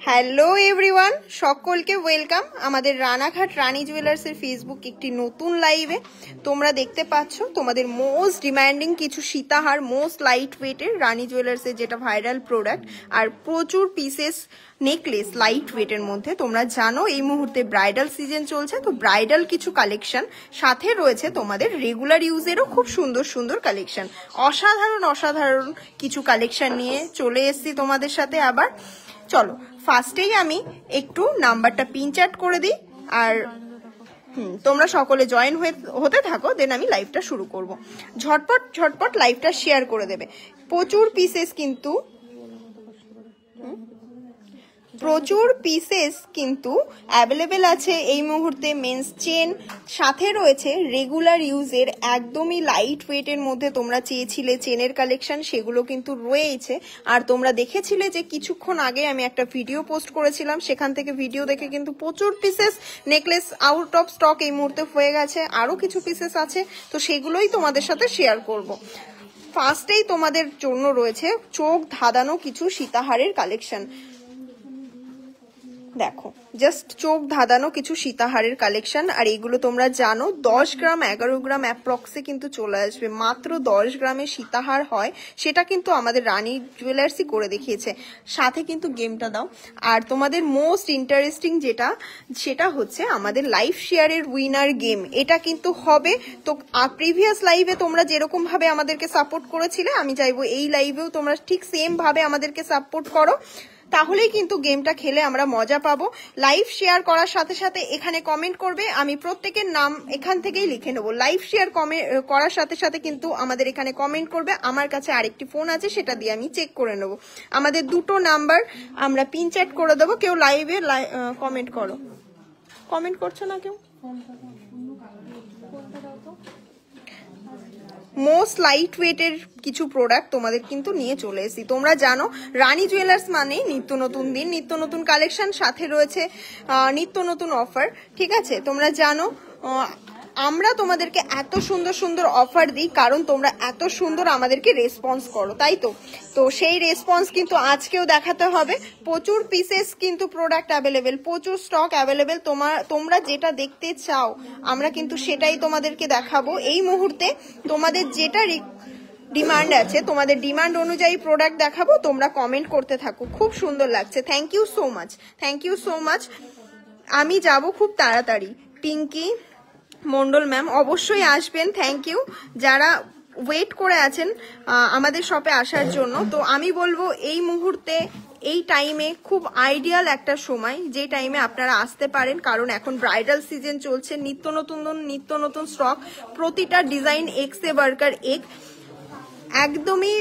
Hello everyone, সকলকে welcome আমাদের রানাঘাট রানী জুয়েলার্সের Facebook একটি নতুন লাইভে। তোমরা দেখতে পাচ্ছ তোমাদের মোস্ট ডিমান্ডিং কিছু সীতাহার, মোস্ট লাইট ওয়েটের রানী জুয়েলার্সের যেটা ভাইরাল প্রোডাক্ট, আর প্রচুর পিসেস নেকলেস লাইট ওয়েটের মধ্যে। তোমরা জানো এই মুহূর্তে ব্রাইডাল সিজন চলছে, তো ব্রাইডাল কিছু কালেকশন, সাথে রয়েছে তোমাদের রেগুলার ইউজেরও খুব সুন্দর সুন্দর কালেকশন। অসাধারণ অসাধারণ কিছু কালেকশন নিয়ে চলে এসেছি তোমাদের সাথে আবার। চলো ফার্স্টেই আমি একটু নাম্বারটা পিন চ্যাট করে দিই, আর তোমরা সকলে জয়েন হতে থাকো, দেন আমি লাইভটা শুরু করব। ঝটপট ঝটপট লাইভটা শেয়ার করে দেবে। প্রচুর পিসেস কিন্তু অ্যাভেলেবেল আছে এই মুহূর্তে। মেন্স চেন, সাথে রয়েছে রেগুলার ইউজের একদমই লাইট ওয়েটের মধ্যে তোমরা চেয়েছিলে চেনের কালেকশন, সেগুলো কিন্তু রয়েছে। আর তোমরা দেখেছিলে যে কিছুক্ষণ আগে আমি একটা ভিডিও পোস্ট করেছিলাম, সেখান থেকে ভিডিও দেখে কিন্তু প্রচুর pieces necklace out of stock এই মুহূর্তে হয়ে গেছে। আরও কিছু পিসেস আছে, তো সেগুলোই তোমাদের সাথে শেয়ার করব। ফার্স্টেই তোমাদের জন্য রয়েছে চোখ ধাঁধানো কিছু সীতাহারের কালেকশন। দেখো, জাস্ট চোখ ধাঁধানো কিছু সীতাহারের কালেকশন। আর এগুলো তোমরা জানো 10 গ্রাম 11 গ্রাম অ্যাপ্রক্সে কিন্তু চলে আসবে। মাত্র 10 গ্রামের সীতাহার হয়, সেটা কিন্তু আমাদের রানী জুয়েলার্সই করে দেখিয়েছে। সাথে কিন্তু গেমটা দাও। আর তোমাদের মোস্ট ইন্টারেস্টিং যেটা, সেটা হচ্ছে আমাদের লাইভ শেয়ারের উইনার গেম। এটা কিন্তু হবে। তো প্রিভিয়াস লাইভে তোমরা যেরকম ভাবে আমাদেরকে সাপোর্ট করেছিলে, আমি চাইবো এই লাইভেও তোমরা ঠিক সেম ভাবে আমাদেরকে সাপোর্ট করো, তাহলেই কিন্তু গেমটা খেলে আমরা মজা পাবো। লাইভ শেয়ার করার সাথে সাথে এখানে কমেন্ট করবে, আমি প্রত্যেকের নাম এখান থেকেই লিখে নেবো। লাইভ শেয়ার করার সাথে সাথে কিন্তু আমাদের এখানে কমেন্ট করবে। আমার কাছে আরেকটি ফোন আছে, সেটা দিয়ে আমি চেক করে নেবো। আমাদের দুটো নাম্বার আমরা পিন চ্যাট করে দেবো। কেউ লাইভে কমেন্ট করো। কমেন্ট করছো না কেউ? মোস্ট লাইট ওয়েটের কিছু প্রোডাক্ট তোমাদের কিন্তু নিয়ে চলে এসেছি। তোমরা জানো রানী জুয়েলার্স মানে নিত্য নতুন দিন, নিত্য নতুন কালেকশন, সাথে রয়েছে নিত্য নতুন অফার। ঠিক আছে, তোমরা জানো আমরা তোমাদেরকে এত সুন্দর সুন্দর অফার দিই কারণ তোমরা এত সুন্দর আমাদেরকে রেসপন্স করো, তাই তো? তো সেই রেসপন্স কিন্তু আজকেও দেখাতে হবে। প্রচুর পিসেস কিন্তু প্রোডাক্ট অ্যাভেলেবেল, প্রচুর স্টক অ্যাভেলেবেল। তোমরা যেটা দেখতে চাও আমরা কিন্তু সেটাই তোমাদেরকে দেখাবো এই মুহূর্তে। তোমাদের যেটা ডিমান্ড আছে, তোমাদের ডিমান্ড অনুযায়ী প্রোডাক্ট দেখাবো। তোমরা কমেন্ট করতে থাকো, খুব সুন্দর লাগছে। Thank you so much, thank you so much. আমি যাব খুব তাড়াতাড়ি। পিঙ্কি মন্ডল ম্যাম অবশ্যই আসবেন, থ্যাংক ইউ। যারা ওয়েট করে আছেন আমাদের শপে আসার জন্য, তো আমি বলবো এই মুহূর্তে এই টাইমে খুব আইডিয়াল একটা সময়, যে টাইমে আপনারা আসতে পারেন, কারণ এখন ব্রাইডাল সিজন চলছে। নিত্য নতুন স্টক, প্রতিটা ডিজাইন এক্সে বার্কার এক। একদমই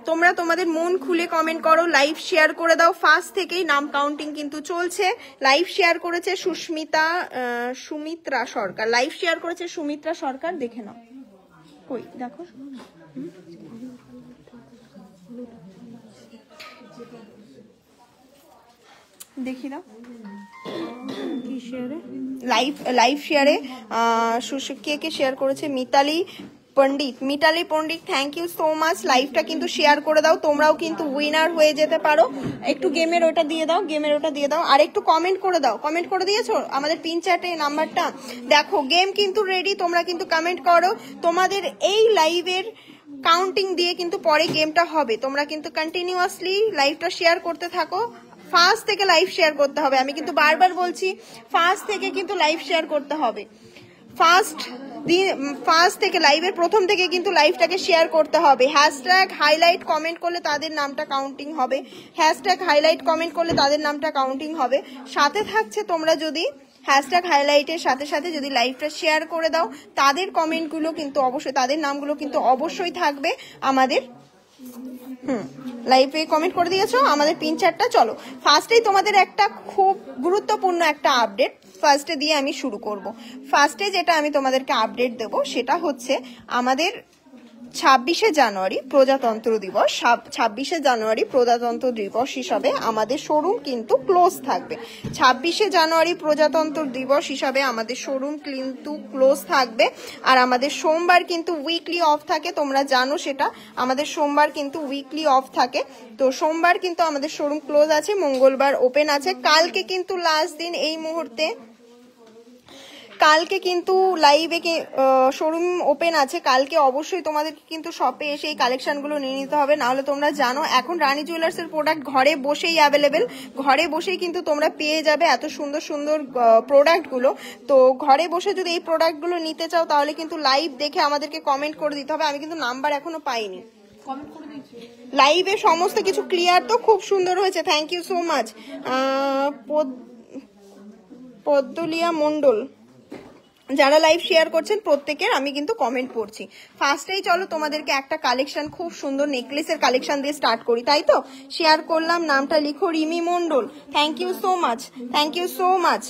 তোমরা তোমাদের মন খুলে কমেন্ট করো, লাইভ শেয়ার করে দাও। ফার্স্ট থেকেই নাম কাউন্টিং কিন্তু চলছে। লাইভ শেয়ার করেছে সুমিত্রা সরকার, লাইভ শেয়ার করেছে সুমিত্রা সরকার, দেখে নাও। কই দেখো, দেখি দাও লাইভ শেয়ারে কে শেয়ার করেছে? মিতালি পণ্ডিত, থ্যাংক ইউ সো মাচ। লাইভটা কিন্তু শেয়ার করে দাও, তোমরাও কিন্তু উইনার হয়ে যেতে পারো। একটু গেমের ওটা দিয়ে দাও, আর একটু কমেন্ট করে দাও। কমেন্ট করে দিয়েছো আমাদের পিন চ্যাটে নাম্বারটা দেখো। গেম কিন্তু রেডি, তোমরা কিন্তু কমেন্ট করো। তোমাদের এই লাইভের কাউন্টিং দিয়ে কিন্তু পরে গেমটা হবে। তোমরা কিন্তু কন্টিনিউয়াসলি লাইভটা শেয়ার করতে থাকো। ফার্স্ট থেকে লাইভ শেয়ার করতে হবে, আমি কিন্তু বারবার বলছি, ফার্স্ট থেকে কিন্তু লাইভ শেয়ার করতে হবে। ফার্স্ট থেকে লাইভের প্রথম থেকে কিন্তু লাইভটাকে শেয়ার করতে হবে। হ্যাশট্যাগ হাইলাইট কমেন্ট করলে তাদের নামটা কাউন্টিং হবে। হ্যাশট্যাগ হাইলাইট কমেন্ট করলে তাদের নামটা কাউন্টিং হবে। সাথে থাকছে, তোমরা যদি হ্যাশট্যাগ হাইলাইটের সাথে সাথে যদি লাইভটা শেয়ার করে দাও, তাদের কমেন্টগুলো কিন্তু অবশ্যই, তাদের নামগুলো কিন্তু অবশ্যই থাকবে আমাদের। লাইভে কমেন্ট করে দিয়েছো আমাদের পিন চ্যাটটা। চলো ফার্স্টেই তোমাদের একটা খুব গুরুত্বপূর্ণ একটা আপডেট ফার্স্টে দিয়ে আমি শুরু করব। ফার্স্টে যেটা আমি তোমাদেরকে আপডেট দেব সেটা হচ্ছে আমাদের 26শে জানুয়ারি প্রজাতন্ত্র দিবস, 26শে জানুয়ারি প্রজাতন্ত্র দিবস হিসাবে আমাদের শোরুম কিন্তু ক্লোজ থাকবে। 26শে জানুয়ারি প্রজাতন্ত্র দিবস হিসাবে আমাদের শোরুম কিন্তু ক্লোজ থাকবে। আর আমাদের সোমবার কিন্তু উইকলি অফ থাকে, তোমরা জানো সেটা, আমাদের সোমবার কিন্তু উইকলি অফ থাকে। তো সোমবার কিন্তু আমাদের শোরুম ক্লোজ আছে, মঙ্গলবার ওপেন আছে। কালকে কিন্তু লাস্ট দিন এই মুহূর্তে, কালকে কিন্তু লাইভে শোরুম ওপেন আছে। কালকে অবশ্যই তোমাদেরকে কিন্তু শপে এসে এই কালেকশনগুলো নিয়ে নিতে হবে, নাহলে তোমরা জানো এখন রানী জুয়েলার্সের প্রোডাক্ট ঘরে বসেই অ্যাভেলেবেল, ঘরে বসেই কিন্তু তোমরা পেয়ে যাবে এত সুন্দর সুন্দর প্রোডাক্টগুলো। তো ঘরে বসে যদি এই প্রোডাক্টগুলো নিতে চাও তাহলে কিন্তু লাইভ দেখে আমাদেরকে কমেন্ট করে দিতে হবে। আমি কিন্তু নাম্বার এখনো পাইনি, লাইভে সমস্ত কিছু ক্লিয়ার তো, খুব সুন্দর হয়েছে, thank you so much. Padmaliya Mondal, যারা লাইভ শেয়ার করছেন প্রত্যেকের আমি কিন্তু কমেন্ট পড়ছি। ফার্স্টেই চলো তোমাদেরকে একটা কালেকশন, খুব সুন্দর নেকলেসের কালেকশন দিয়ে স্টার্ট করি, তাই তো? শেয়ার করলাম, নামটা লিখো Rimi Mondal, thank you so much, thank you so much.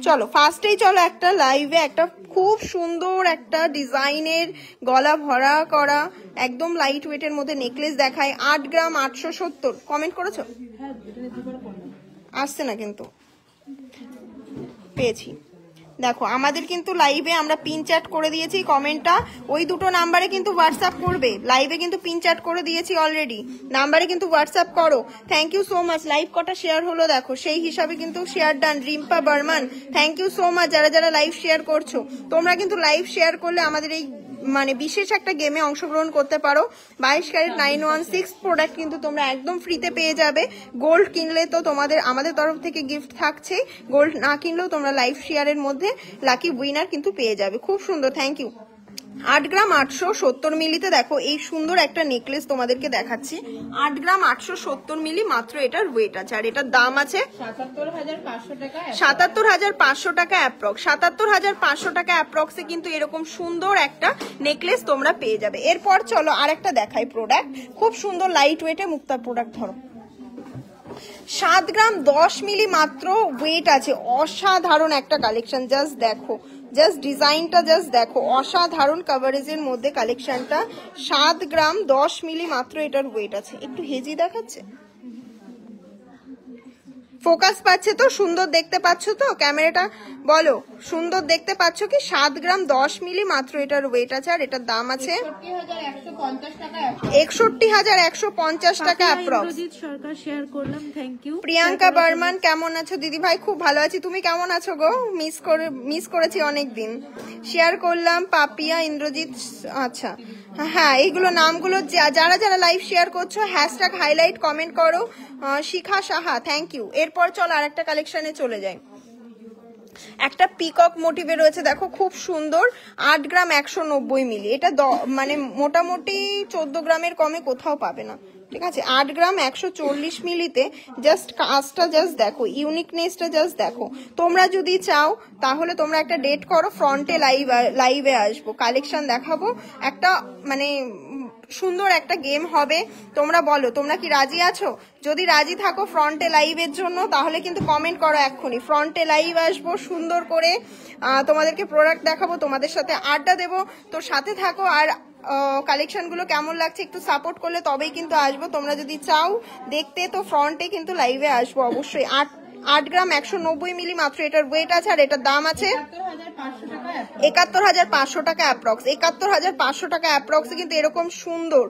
চলো ফার্স্টেই চলো একটা লাইভে একটা খুব সুন্দর একটা ডিজাইনের গলা ভরা করা একদম লাইট ওয়েটের মধ্যে নেকলেস দেখায়। 8 গ্রাম 870, কমেন্ট করেছো? আসছে না কিন্তু, পেয়েছি। দেখো আমাদের কিন্তু লাইভে আমরা পিন চ্যাট করে দিয়েছি, কমেন্টটা ওই দুটো নাম্বারে কিন্তু হোয়াটসঅ্যাপ করবে, লাইভে কিন্তু পিন চ্যাট করে দিয়েছি অলরেডি, নাম্বারে কিন্তু হোয়াটসঅ্যাপ করো। Thank you so much. Live কটা শেয়ার হলো দেখো, সেই হিসাবে কিন্তু share done. Rimpa Barman, thank you so much যারা যারা লাইভ শেয়ার করছো। তোমরা কিন্তু লাইভ শেয়ার করলে আমাদের এই মানে বিশেষ একটা গেমে অংশগ্রহণ করতে পারো। 22 ক্যারেট 916 প্রোডাক্ট কিন্তু তোমরা একদম ফ্রিতে পেয়ে যাবে। গোল্ড কিনলে তো তোমাদের আমাদের তরফ থেকে গিফট থাকছে, গোল্ড না কিনলেও তোমরা লাইভ শেয়ারের মধ্যে লাকি উইনার কিন্তু পেয়ে যাবে। খুব সুন্দর, থ্যাংক ইউ। 8 গ্রাম 870 মিলিতে দেখো এই সুন্দর একটা নেকলেস তোমাদেরকে দেখাচ্ছি। 8 গ্রাম 870 মিলি মাত্র এটার ওয়েট আছে, আর এটার দাম আছে 77,500 টাকা অ্যাপ্রক্স। 77,500 টাকা অ্যাপ্রক্সে কিন্তু এরকম সুন্দর একটা নেকলেস তোমরা পেয়ে যাবে। এরপর চলো আর একটা দেখাই প্রোডাক্ট, খুব সুন্দর লাইট ওয়েটে মুক্তার প্রোডাক্ট। ধরো 7 গ্রাম 10 মিলি মাত্র ওয়েট আছে, অসাধারণ একটা কালেকশন। জাস্ট দেখো, জাস্ট ডিজাইনটা জাস্ট দেখো, অসাধারণ কভারেজের মধ্যে কালেকশনটা। 7 গ্রাম 10 মিলি মাত্র এটার ওয়েট আছে। একটু হেজি দেখাচ্ছে, ফোকাস পাচ্ছে তো? সুন্দর দেখতে পাচ্ছ তো? ক্যামেরাটা বলো সুন্দর দেখতে পাচ্ছ কি? 7 গ্রাম 10 মিলি মাত্র এটার ওয়েট আছে, আর এটার দাম আছে 61,150 টাকা অ্যাপ্রক্স। প্রিয়াঙ্কা বর্মন, কেমন আছো দিদি ভাই? খুব ভালো আছি, তুমি কেমন আছো গো? মিস করেছি অনেকদিন। শেয়ার করলাম পাপিয়া ইন্দ্রজিৎ, আচ্ছা হ্যাঁ এইগুলো নামগুলো যারা যারা লাইভ শেয়ার করছো হ্যাশট্যাগ হাইলাইট কমেন্ট করো। শিখা সাহা, থ্যাংক ইউ। এরপর চল আর একটা কালেকশনে চলে যাই। একটা পিকক মোটিভে রয়েছে দেখো, খুব সুন্দর। 8 গ্রাম 190 মিলি, এটা মানে মোটামুটি 14 গ্রামের কমে কোথাও পাবে না, ঠিক আছে? 8 গ্রাম 140 মিলিতে জাস্ট কাজটা জাস্ট দেখো, ইউনিকনেসটা জাস্ট দেখো। তোমরা যদি চাও তাহলে তোমরা একটা ডেট করো, ফ্রন্টে লাইভে আসবো, কালেকশন দেখাবো, একটা মানে সুন্দর একটা গেম হবে। তোমরা বলো তোমরা কি রাজি আছো? যদি রাজি থাকো ফ্রন্টে লাইভের জন্য তাহলে কিন্তু কমেন্ট করো এক্ষুনি। ফ্রন্টে লাইভ আসবো, সুন্দর করে তোমাদেরকে প্রোডাক্ট দেখাবো, তোমাদের সাথে আড্ডা দেবো। তো সাথে থাকো, আর কালেকশনগুলো কেমন লাগছে একটু সাপোর্ট করলে তবেই কিন্তু আসবো। তোমরা যদি চাও দেখতে তো ফ্রন্টে কিন্তু লাইভে আসবো অবশ্যই। 8 গ্রাম 190 মিলি মাত্র এটার ওয়েট আছে, আর এটার দাম আছে 71,500 টাকা অ্যাপ্রক্স। 71,500 টাকা অ্যাপ্রক্সে কিন্তু এরকম সুন্দর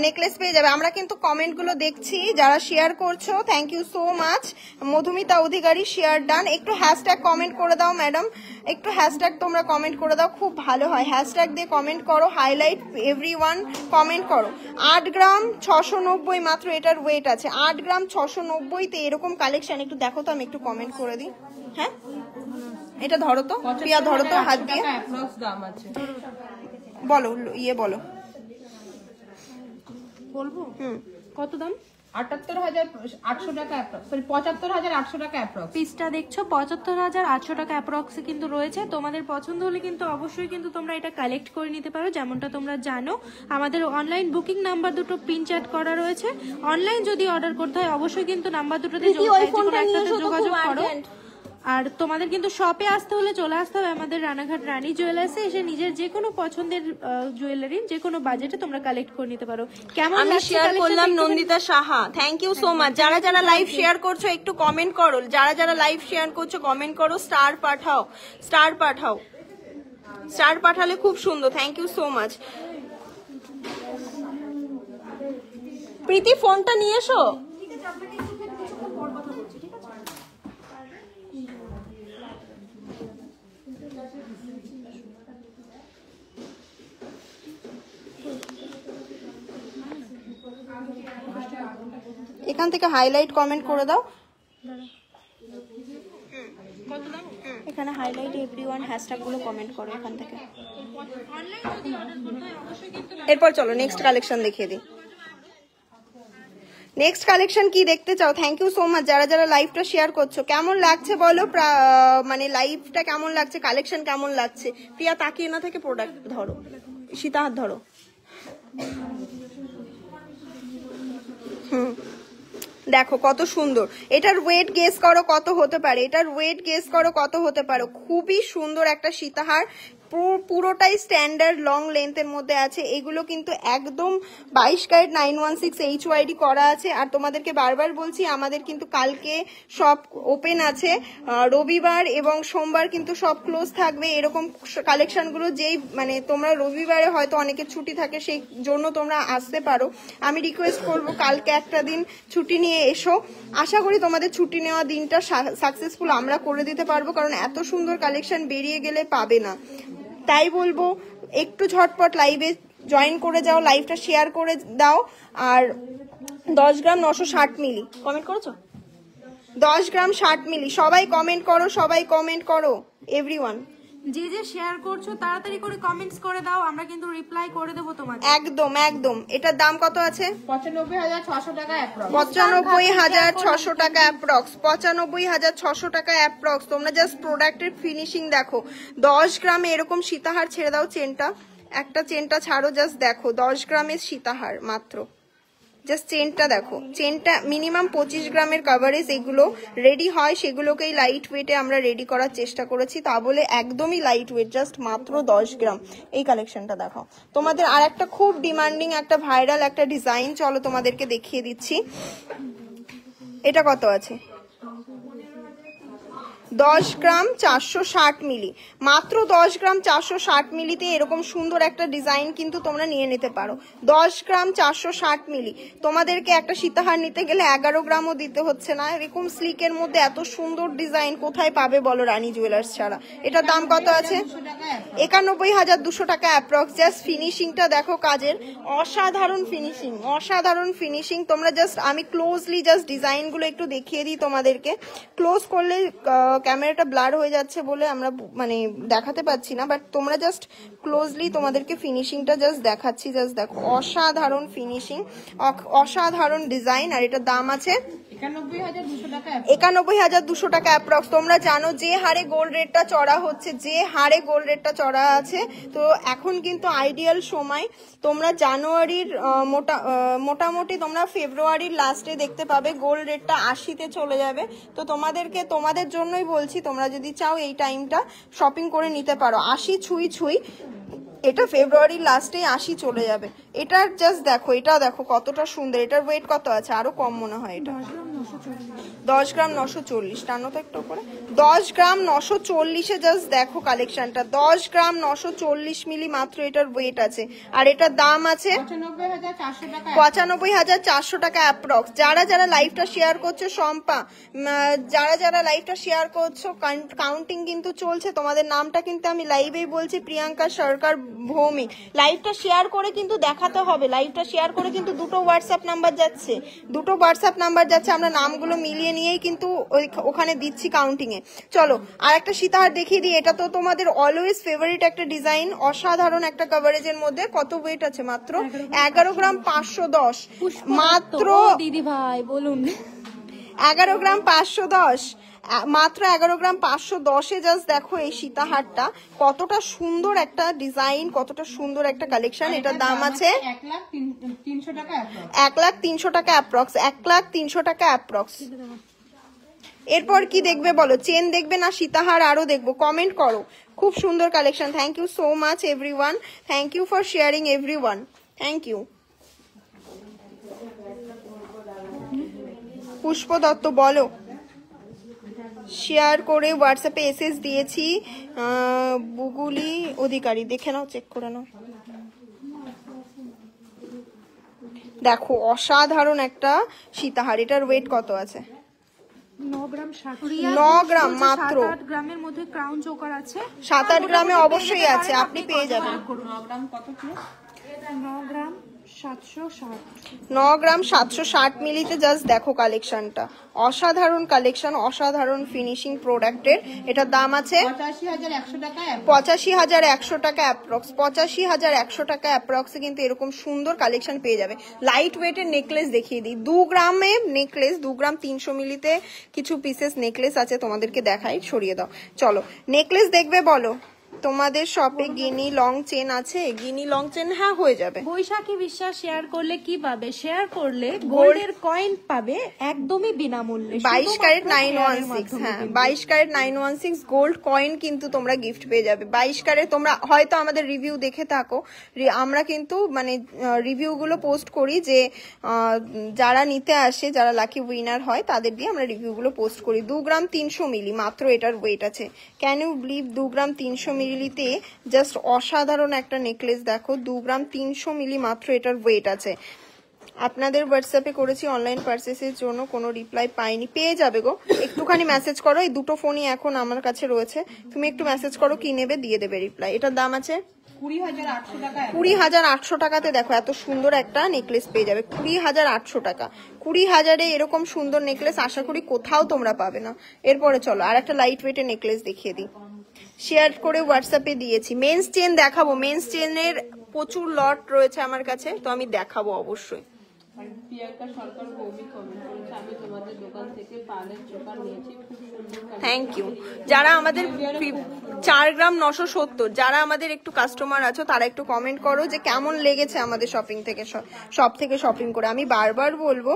নেকলেস পেয়ে যাবে। আমরা কিন্তু কমেন্ট গুলো দেখছি যারা শেয়ার করছো, thank you so much. Madhumita Adhikari, share done. একটু হ্যাশট্যাগ কমেন্ট করে দাও ম্যাডাম, একটু হ্যাশট্যাগ তোমরা কমেন্ট করে দাও, খুব ভালো হয়। হ্যাশট্যাগ দিয়ে কমেন্ট করো, হাইলাইট এভরিওয়ান কমেন্ট করো। 8 গ্রাম 690 মাত্র এটার ওয়েট আছে। 8 গ্রাম 690তে এরকম কালেকশন একটু দেখো তো, আমি একটু কমেন্ট করে দিই। হ্যাঁ এটা ধরো তো প্রিয়া, ধরো তো হাত দিয়ে, বলো ইয়ে বলো, বলবো কত দাম? 78,800 টাকা অ্যাপ্রক্স, সরি 75,800 টাকা অ্যাপ্রক্স। পিসটা দেখছো 75,800 টাকা অ্যাপ্রক্সে কিন্তু রয়েছে। তোমাদের পছন্দ হলে কিন্তু অবশ্যই কিন্তু তোমরা এটা কালেক্ট করে নিতে পারো। যেমনটা তোমরা জানো আমাদের অনলাইন বুকিং নাম্বার দুটো পিন চ্যাট করা রয়েছে। অনলাইন যদি অর্ডার করতে হয় অবশ্যই কিন্তু নাম্বার দুটোতে যোগাযোগ করো। আর তোমাদের কিন্তু শপে আসতে হলে চলে আসতে হবে আমাদের রানাঘাট রানী জুয়েলার্সে, এসে নিজের যে কোনো পছন্দের জুয়েলারি যে কোনো বাজেটে তোমরা কালেক্ট করে নিতে পারো। কেমন আমি শেয়ার করলাম Nandita Saha, thank you so much. যারা যারা লাইভ শেয়ার করছো একটু কমেন্ট করো, যারা যারা লাইভ শেয়ার করছো কমেন্ট করো, স্টার পাঠাও, স্টার পাঠাও, স্টার পাঠালে খুব সুন্দর। Thank you so much. Priti ফোনটা নিয়ে এসো। এখান থেকে হাইলাইট কমেন্ট করে দাও। এখানে হাইলাইট এভরিওয়ান হ্যাশট্যাগ গুলো কমেন্ট করো এখান থেকে। এরপর চলো নেক্সট কালেকশন দেখিয়ে দিই। নেক্সট কালেকশন কি দেখতে চাও? থ্যাংক ইউ সো মাচ যারা যারা লাইভটা শেয়ার করছো। কেমন লাগছে বলো, মানে লাইভটা কেমন লাগছে, কালেকশন কেমন লাগছে? প্রিয়া তাকিয়ে না থেকে প্রোডাক্ট ধরো, সীতা হাত ধরো। দেখো কত সুন্দর। এটার ওয়েট গেস করো কত হতে পারে, এটার ওয়েট গেস করো কত হতে পারে। খুবই সুন্দর একটা সীতাহার, পুরোটাই স্ট্যান্ডার্ড লং লেন্থের মধ্যে আছে। এগুলো কিন্তু একদম 22 ক্যারেট 916 HYD করা আছে। আর তোমাদেরকে বারবার বলছি আমাদের কিন্তু কালকে সব ওপেন আছে, রবিবার এবং সোমবার কিন্তু সব ক্লোজ থাকবে। এরকম কালেকশনগুলো যেই মানে তোমরা রবিবারে হয়তো অনেকের ছুটি থাকে, সেই জন্য তোমরা আসতে পারো। আমি রিকোয়েস্ট করবো কালকে একটা দিন ছুটি নিয়ে এসো। আশা করি তোমাদের ছুটি নেওয়া দিনটা সাকসেসফুল আমরা করে দিতে পারবো, কারণ এত সুন্দর কালেকশন বেরিয়ে গেলে পাবে না। তাই বলবো একটু ঝটপট লাইভে জয়েন করে যাও, লাইভটা শেয়ার করে দাও। আর 10 গ্রাম 960 মিলি কমেন্ট করেছো? 10 গ্রাম 60 মিলি সবাই কমেন্ট করো, সবাই কমেন্ট করো এভরিওয়ান। যে যে শেয়ার করছো তাড়াতাড়ি করে কমেন্টস করে দাও, আমরা কিন্তু রিপ্লাই করে দেবো তোমাদের। একদম একদম। এটার দাম কত আছে? 95,600 টাকা অ্যাপ্রক্স। 95,600 টাকা অ্যাপ্রক্স। 95,600 টাকা অ্যাপ্রক্স। তোমরা জাস্ট প্রোডাক্টের ফিনিশিং দেখো। 10 গ্রামে এরকম সীতাহার ছেড়ে দাও, চেনটা একটা চেনটা ছাড়ো, জাস্ট দেখো 10 গ্রামের সীতাহার মাত্র। জাস্ট চেনটা দেখো, চেনটা মিনিমাম 25 গ্রামের কভারেজ এগুলো রেডি হয়, সেগুলোকেই লাইট ওয়েটে আমরা রেডি করার চেষ্টা করেছি, তা বলে একদমই লাইট ওয়েট, জাস্ট মাত্র 10 গ্রাম। এই কালেকশনটা দেখো। তোমাদের আর একটা খুব ডিমান্ডিং একটা ভাইরাল একটা ডিজাইন, চলো তোমাদেরকে দেখিয়ে দিচ্ছি। এটা কত আছে? 10 গ্রাম 460 মিলি, মাত্র 10 গ্রাম 460 মিলিতে এরকম সুন্দর একটা ডিজাইন কিন্তু তোমরা নিয়ে নিতে পারো। 10 গ্রাম 460 মিলি। তোমাদেরকে একটা সীতাহার নিতে গেলে 11 গ্রামও দিতে হচ্ছে না। এরকম স্লিকের মধ্যে এত সুন্দর ডিজাইন কোথায় পাবে বলো রানী জুয়েলার্স ছাড়া। এটার দাম কত আছে? 91,200 টাকা অ্যাপ্রক্স। জাস্ট ফিনিশিংটা দেখো কাজের, অসাধারণ ফিনিশিং, অসাধারণ ফিনিশিং। তোমরা জাস্ট আমি ক্লোজলি জাস্ট ডিজাইনগুলো একটু দেখিয়ে দিই তোমাদেরকে। ক্লোজ করলে ক্যামেরাটা ব্লার হয়ে যাচ্ছে বলে আমরা মানে দেখাতে পাচ্ছি না, বাট তোমরা জাস্ট ক্লোজলি তোমাদেরকে ফিনিশিংটা জাস্ট দেখাচ্ছি। জাস্ট দেখো অসাধারণ ফিনিশিং, অসাধারণ ডিজাইন। আর এটার দাম আছে 91,200 টাকা অ্যাপ্রক্স। তোমরা জানো যে হারে গোল্ড রেটটা চড়া হচ্ছে, যে হারে গোল্ড রেটটা চড়া আছে, তো এখন কিন্তু আইডিয়াল সময়। তোমরা জানুয়ারির মোটামুটি তোমরা ফেব্রুয়ারির লাস্টে দেখতে পাবে গোল্ড রেটটা 80-তে চলে যাবে। তো তোমাদের জন্যই বলছি, তোমরা যদি চাও এই টাইমটা শপিং করে নিতে পারো। 80 ছুঁই, এটা ফেব্রুয়ারির লাস্টে 80 চলে যাবে। এটার জাস্ট দেখো, এটা দেখো কতটা সুন্দর। এটার ওয়েট কত আছে? আরো কম মনে হয়। এটা 10 গ্রাম 940, টানো তো একটু করে। 10 গ্রাম 940-এ জাস্ট দেখো কালেকশনটা। 10 গ্রাম 940 মিলি মাত্র এটার ওয়েট আছে। আর এটার দাম আছে 95,400 টাকা অ্যাপ্রক্স। যারা যারা লাইভটা শেয়ার করছো সম্পা, যারা যারা লাইভটা শেয়ার করছো কাউন্টিং কিন্তু চলছে। তোমাদের নামটা কিন্তু আমি লাইভেই বলছি, প্রিয়াঙ্কা সরকার ভৌমিক। লাইভটা শেয়ার করে কিন্তু দেখাতে হবে, লাইভটা শেয়ার করে কিন্তু দুটো হোয়াটসঅ্যাপ নাম্বার যাচ্ছে, দুটো হোয়াটসঅ্যাপ নাম্বার যাচ্ছে। আমরা নামগুলো মিলিয়ে নিয়েই কিন্তু ওখানে দিচ্ছি কাউন্টিং এ। চলো আর একটা সীতাহার দেখিয়ে দিই। এটা তো তোমাদের অলওয়েজ ফেভারিট একটা ডিজাইন, অসাধারণ একটা কভারেজের মধ্যে। কত ওয়েট আছে? মাত্র 11 গ্রাম 510। মাত্র দিদি ভাই বলুন 11 গ্রাম 510, মাত্র 11 গ্রাম 510-এ জাস্ট দেখো এই সীতাহারটা কতটা সুন্দর একটা ডিজাইন, কতটা সুন্দর একটা কালেকশন। এটার দাম আছে 1,03,000 টাকা অ্যাপ্রক্স। 1,03,000 টাকা অ্যাপ্রক্স। এরপর কি দেখবে বলো, চেন দেখবে না সীতাহার আরো দেখবো? কমেন্ট করো। খুব সুন্দর collection. Thank you so much everyone, thank you for sharing everyone, thank you. Pushpa Dutta বলো, শেয়ার করে হোয়াটসঅ্যাপে এসএস দিয়েছি। বুগুলি অধিকারী, দেখে নাও, চেক করে নাও। দেখো অসাধারণ একটা সীতাহার, এটার ওয়েট কত আছে? 9 গ্রাম 9 গ্রাম মাত্র। 7-8 গ্রামের মধ্যে ক্রাউন চোকার আছে, 7-8 গ্রামে অবশ্যই আছে, আপনি পেয়ে যাবেন। 9 গ্রাম কত কি? 9 গ্রাম 760। 9 গ্রাম 760 মিলিতে জাস্ট দেখো কালেকশনটা, অসাধারণ কালেকশন, অসাধারণ ফিনিশিং প্রোডাক্টের। এটার দাম আছে 85,100 টাকা। 85,100 টাকা অ্যাপ্রক্স। 85,100 টাকা অ্যাপ্রক্সে কিন্তু এরকম সুন্দর কালেকশন পেয়ে যাবে। লাইট ওয়েটের নেকলেস দেখিয়ে দিই, 2 গ্রামে নেকলেস, 2 গ্রাম 300 মিলিতে কিছু পিসেস নেকলেস আছে, তোমাদেরকে দেখাই, সরিয়ে দাও। চলো নেকলেস দেখবে বলো, তোমাদের শপে গিনি লং চেন আছে? গিনি লং চেন হ্যাঁ হয়ে যাবে। বৈশাখী বিশ্বাস শেয়ার করলে কি পাবে? শেয়ার করলে গোল্ডের কয়েন পাবে একদমই বিনামূল্যে, 22 ক্যারেট 916, হ্যাঁ 22 ক্যারেট 916 গোল্ড কয়েন কিন্তু তোমরা গিফট পেয়ে যাবে। 22 ক্যারেট, তোমরা হয়তো আমাদের রিভিউ দেখে থাকো, আমরা কিন্তু মানে রিভিউ গুলো পোস্ট করি, যে যারা নিতে আসে, যারা লাকি উইনার হয় তাদের দিয়ে আমরা রিভিউ গুলো পোস্ট করি। 2 গ্রাম 300 মিলি মাত্র এটার ওয়েট আছে। ক্যান ইউ বিলিভ 2 গ্রাম 300 মিলিতে জাস্ট অসাধারণ একটা নেকলেস দেখো, 2 গ্রাম 300 মিলি মাত্র এটার ওয়েট আছে। আপনাদের হোয়াটসঅ্যাপে করেছি অনলাইন পারচেসের জন্য, কোনো রিপ্লাই পাইনি। পেয়ে যাবে গো, একটুখানি মেসেজ করো, এই দুটো ফোনই এখন আমার কাছে রয়েছে, তুমি একটু মেসেজ করো কি নেবে, দিয়ে দেবে রিপ্লাই। এটার দাম আছে 20,800 টাকা। 20,800 টাকাতে দেখো এত সুন্দর একটা নেকলেস পেয়ে যাবে, 20,800 টাকা। 20,000-এ এরকম সুন্দর নেকলেস আশা করি কোথাও তোমরা পাবে না। এরপরে চলো আর একটা লাইট ওয়েটের নেকলেস দেখিয়ে দিই, শেয়ার করে হোয়াটসঅ্যাপে দিয়েছি। মেন্স চেন দেখাবো, মেন্স চেনের প্রচুর লট রয়েছে আমার কাছে, তো আমি দেখাবো অবশ্যই। প্রিয়াঙ্কা সরকার ভৌমিক কমেন্ট করেছে, আমি তোমাদের দোকান থেকে পার্লের চোকার নিয়েছি, খুব সুন্দর। Thank you. যারা আমাদের 4 গ্রাম 970, যারা আমাদের একটু কাস্টমার আছো তারা একটু কমেন্ট করো যে কেমন লেগেছে আমাদের শপিং থেকে, সব থেকে শপিং করে। আমি বারবার বলবো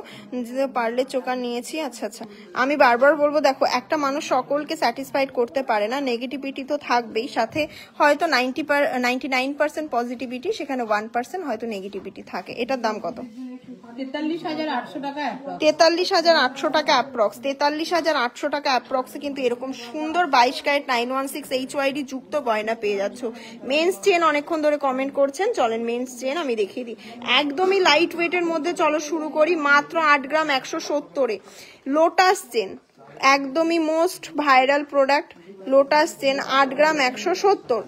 যে পার্লের চোকার নিয়েছি, আচ্ছা আচ্ছা, আমি বারবার বলবো দেখো একটা মানুষ সকলকে স্যাটিসফাইড করতে পারে না, নেগেটিভিটি তো থাকবেই, সাথে হয়তো 99% পজিটিভিটি, সেখানে 1% হয়তো নেগেটিভিটি থাকে। এটার দাম কত? 43,800 টাকা। 43,800 টাকা অ্যাপ্রক্স। 43,800 টাকা অ্যাপ্রক্সে কিন্তু এরকম সুন্দর 22 ক্যারেট 916 HYD যুক্ত গয়না পেয়ে যাচ্ছ। মেন্স চেন অনেকক্ষণ ধরে কমেন্ট করছেন, চলেন মেন্স চেন আমি দেখিয়ে দিই। একদমই লাইট ওয়েটের মধ্যে চলো শুরু করি, মাত্র 8 গ্রাম 170-এ লোটাস চেন, একদমই most viral product lotus chain, 8 গ্রাম 170,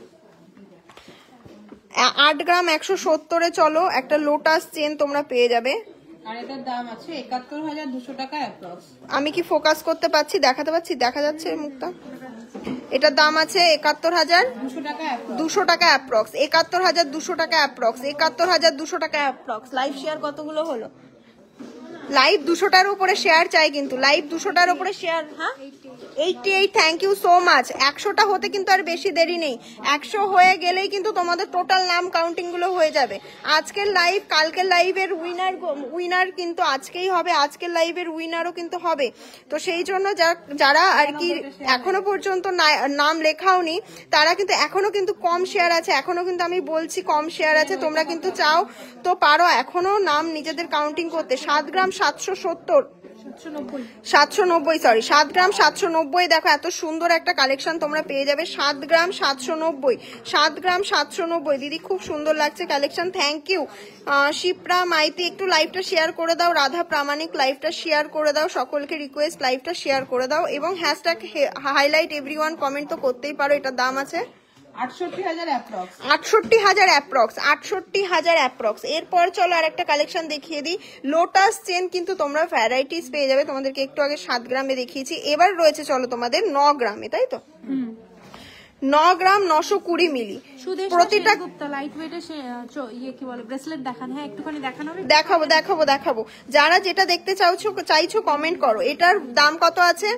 8 গ্রাম 170-এ চলো একটা লোটাস চেন তোমরা পেয়ে যাবে। আর এটার দাম আছে 71,200 টাকা অ্যাপ্রক্স। আমি কি ফোকাস করতে পারছি, দেখাতে পারছি, দেখা যাচ্ছে মুখটা? এটার দাম আছে 71,200 টাকা অ্যাপ্রক্স। 71,200 টাকা অ্যাপ্রক্স। 71,200 টাকা অ্যাপ্রক্স। লাইভ শেয়ার কতগুলো হলো? লাইভ 200টার উপরে শেয়ার চাই কিন্তু, লাইভ 200টার উপরে শেয়ার। হ্যাঁ 88, থ্যাংক ইউ সো মাচ। 100টা হতে কিন্তু আর বেশি দেরি নেই, 100 হয়ে গেলেই কিন্তু তোমাদের টোটাল নাম কাউন্টিং গুলো হয়ে যাবে। আজকের লাইভ, কালকের লাইভের উইনার কিন্তু আজকেই হবে, আজকের লাইভের উইনারও কিন্তু হবে। তো সেই জন্য যারা আর কি এখনো পর্যন্ত নাম লেখাওনি তারা কিন্তু এখনো কিন্তু কম শেয়ার আছে, এখনো কিন্তু আমি বলছি কম শেয়ার আছে, তোমরা কিন্তু চাও তো পারো এখনো নাম নিজেদের কাউন্টিং করতে। 7 গ্রাম 770, 790, সরি 7 গ্রাম 790, দেখো এত সুন্দর একটা কালেকশন তোমরা পেয়ে যাবে। 7 গ্রাম 790, 7 গ্রাম 790, দিদি খুব সুন্দর লাগছে collection, thank you. Shipra Maity একটু লাইভটা শেয়ার করে দাও, রাধা প্রামাণিক লাইভটা শেয়ার করে দাও, সকলকে রিকোয়েস্ট লাইভটা শেয়ার করে দাও, এবং হ্যাশট্যাগ হাইলাইট এভরিওয়ান কমেন্ট তো করতেই পারো। এটার দাম আছে 68,000 অ্যাপ্রক্স। 68,000 approx, 68,000 approx. এরপর চলো আর একটা কালেকশন দেখিয়ে দিই, লোটাস চেন কিন্তু তোমরা ভ্যারাইটিস পেয়ে যাবে, তোমাদেরকে একটু আগে 7 গ্রামে দেখিয়েছি, এবার রয়েছে চলো তোমাদের 9 গ্রামে, তাই তো? 9 গ্রাম 920 মিলি। প্রতিটা লাইট ওয়েটের ইয়ে কি বলে ব্রেসলেট দেখান, হ্যাঁ একটুখানি দেখানো হবে। দেখাবো। যারা যেটা দেখতে চাইছো কমেন্ট করো। এটার দাম কত আছে?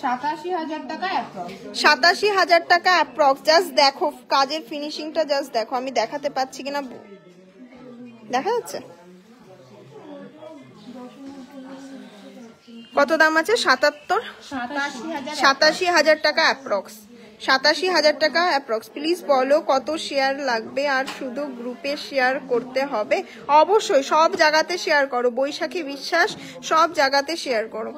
87,000 টাকা অ্যাপ্রক্স। 87,000 টাকা অ্যাপ্রক্স। জাস্ট দেখো কাজের ফিনিশিংটা, জাস্ট দেখো, আমি দেখাতে পাচ্ছি কিনা, দেখা যাচ্ছে? কত দাম আছে? 77, 87,000 টাকা অ্যাপ্রক্স, 87,000 টাকা অ্যাপ্রক্স। প্লিজ বলো কত শেয়ার লাগবে আর শুধু গ্রুপে শেয়ার করতে হবে? অবশ্যই সব জায়গাতে শেয়ার করো, বৈশাখী বিশ্বাস সব জায়গাতে শেয়ার করো।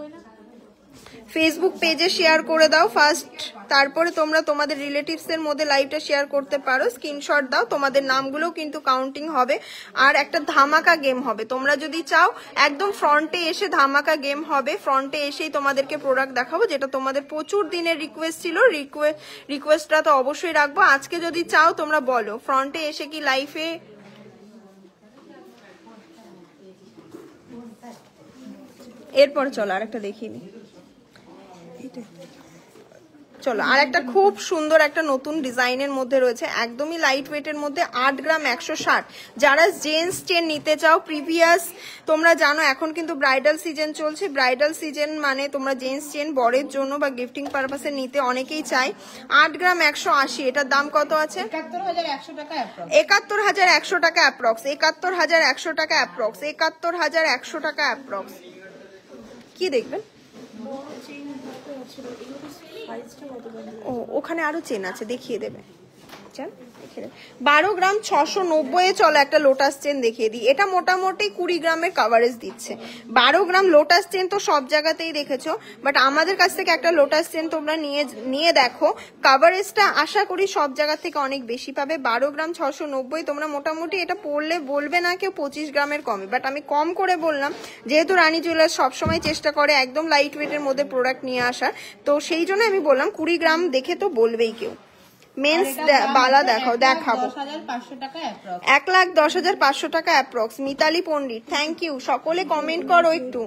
ফেসবুক পেজে শেয়ার করে দাও ফার্স্ট, তারপরে তোমরা তোমাদের রিলেটিভস এর মধ্যে লাইভটা শেয়ার করতে পারো, স্ক্রিনশট দাও, তোমাদের নামগুলো কিন্তু কাউন্টিং হবে। আর একটা ধামাকা গেম হবে, তোমরা যদি চাও একদম ফ্রন্টে এসে ধামাকা গেম হবে, ফ্রন্টে এসেই তোমাদেরকে প্রোডাক্ট দেখাবো, যেটা তোমাদের প্রচুর দিনের রিকোয়েস্ট ছিল, রিকোয়েস্টটা তো অবশ্যই রাখবো। আজকে যদি চাও তোমরা বলো ফ্রন্টে এসে কি লাইভে, এরপর চলো আরেকটা দেখিয়ে নিই। চলো আর একটা খুব সুন্দর একটা নতুন ডিজাইনের মধ্যে রয়েছে, একদমই লাইট ওয়েটের মধ্যে, 8 গ্রাম 160। যারা জেন্টস চেন নিতে চাও, প্রিভিয়াস তোমরা জানো এখন কিন্তু ব্রাইডাল সিজন চলছে, ব্রাইডাল সিজন মানে তোমরা জেন্টস চেন বরের জন্য বা গিফটিং পারপাসে নিতে অনেকেই চাই। 8 গ্রাম 180, এটার দাম কত আছে? 71,100 টাকা অ্যাপ্রক্স। 71,100 টাকা অ্যাপ্রক্স, 71,100 টাকা অ্যাপ্রক্স, 71,100 টাকা অ্যাপ্রক্স। কি দেখবেন? ও ওখানে আরো চেন আছে, দেখিয়ে দেবে। 12 গ্রাম 690 চলো একটা লোটাস চেন দেখিয়ে দিই। এটা মোটামুটি 20 গ্রামের কাভারেজ দিচ্ছে। 12 গ্রাম লোটাস চেন তো সব জায়গাতেই দেখেছো, বাট আমাদের কাছ থেকে একটা লোটাস চেন তোমরা নিয়ে দেখো, কাভারেজটা আশা করি সব জায়গা থেকে অনেক বেশি পাবে। 12 গ্রাম 690, তোমরা মোটামুটি এটা পড়লে বলবে না কেউ 25 গ্রামের কমে, বাট আমি কম করে বললাম যেহেতু রানী জুয়েলার্স সবসময় চেষ্টা করে একদম লাইট ওয়েটের মধ্যে প্রোডাক্ট নিয়ে আসার, তো সেই জন্য আমি বললাম 20 গ্রাম দেখে তো বলবেই কেউ। মেন্স বালা দেখাবো 1,10,500 টাকা approx. Mitali Pandit, thank you. সকলে কমেন্ট করো একটু।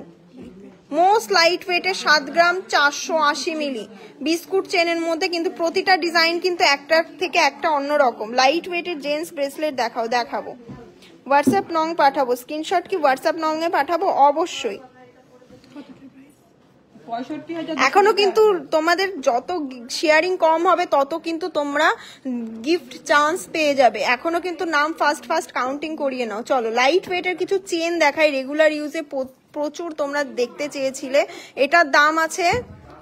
মোস্ট লাইট ওয়েটের 7 গ্রাম 480 মিলি বিস্কুট চেনের মধ্যে, কিন্তু প্রতিটা ডিজাইন কিন্তু একটার থেকে একটা অন্যরকম। লাইট ওয়েটের জেন্টস ব্রেসলেট দেখাবো। হোয়াটসঅ্যাপ নং পাঠাবো, স্ক্রিনশট কি হোয়াটসঅ্যাপ নং এ পাঠাবো? অবশ্যই। এখনো কিন্তু তোমাদের যত শেয়ারিং কম হবে তত কিন্তু তোমরা গিফট চান্স পেয়ে যাবে। এখনো কিন্তু নাম ফার্স্ট কাউন্টিং করিয়ে নাও। চলো লাইট ওয়েটের কিছু চেন দেখাই, রেগুলার ইউজে প্রচুর তোমরা দেখতে চেয়েছিলে। এটার দাম আছে,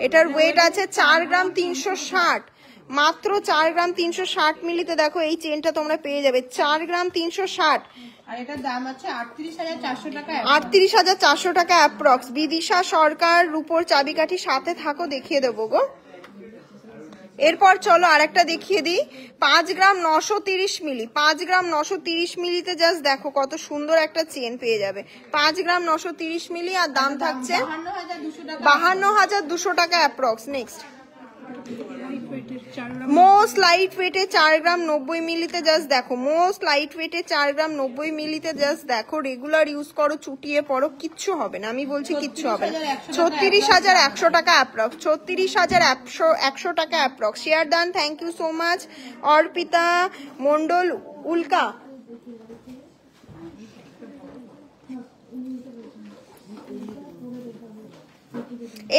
এটার ওয়েট আছে 4 গ্রাম 360, মাত্র 4 গ্রাম 360 মিলিতে দেখো এই চেনটা তোমরা পেয়ে যাবে 4 গ্রাম 360। আর এটার দাম আছে 38,400 টাকা। 38,400 টাকা অ্যাপ্রক্স। বিদিশা সরকার রূপোর চাবিকাঠি, সাথে থাকো দেখিয়ে দেবো গো। এরপর চলো আরেকটা দেখিয়ে দিই, 5 গ্রাম 930 মিলি, 5 গ্রাম 930 মিলিতে জাস্ট দেখো কত সুন্দর একটা চেন পেয়ে যাবে। 5 গ্রাম 930 মিলি, আর দাম থাকছে 52,200 টাকা অ্যাপ্রক্স। নেক্সট মোস্ট লাইট ওয়েটে 4 গ্রাম 90 মিলিতে জাস্ট দেখো, মোস্ট লাইট ওয়েটে 4 গ্রাম 90 মিলিতে জাস্ট দেখো, রেগুলার ইউজ করো, চুটিয়ে পড়ো, কিচ্ছু হবে না, আমি বলছি কিচ্ছু হবে না। 36,100 টাকা অ্যাপ্রক্স, 36,100 টাকা অ্যাপ্রক্স। শেয়ার দান, thank you so much. Arpita Mondal Ulka,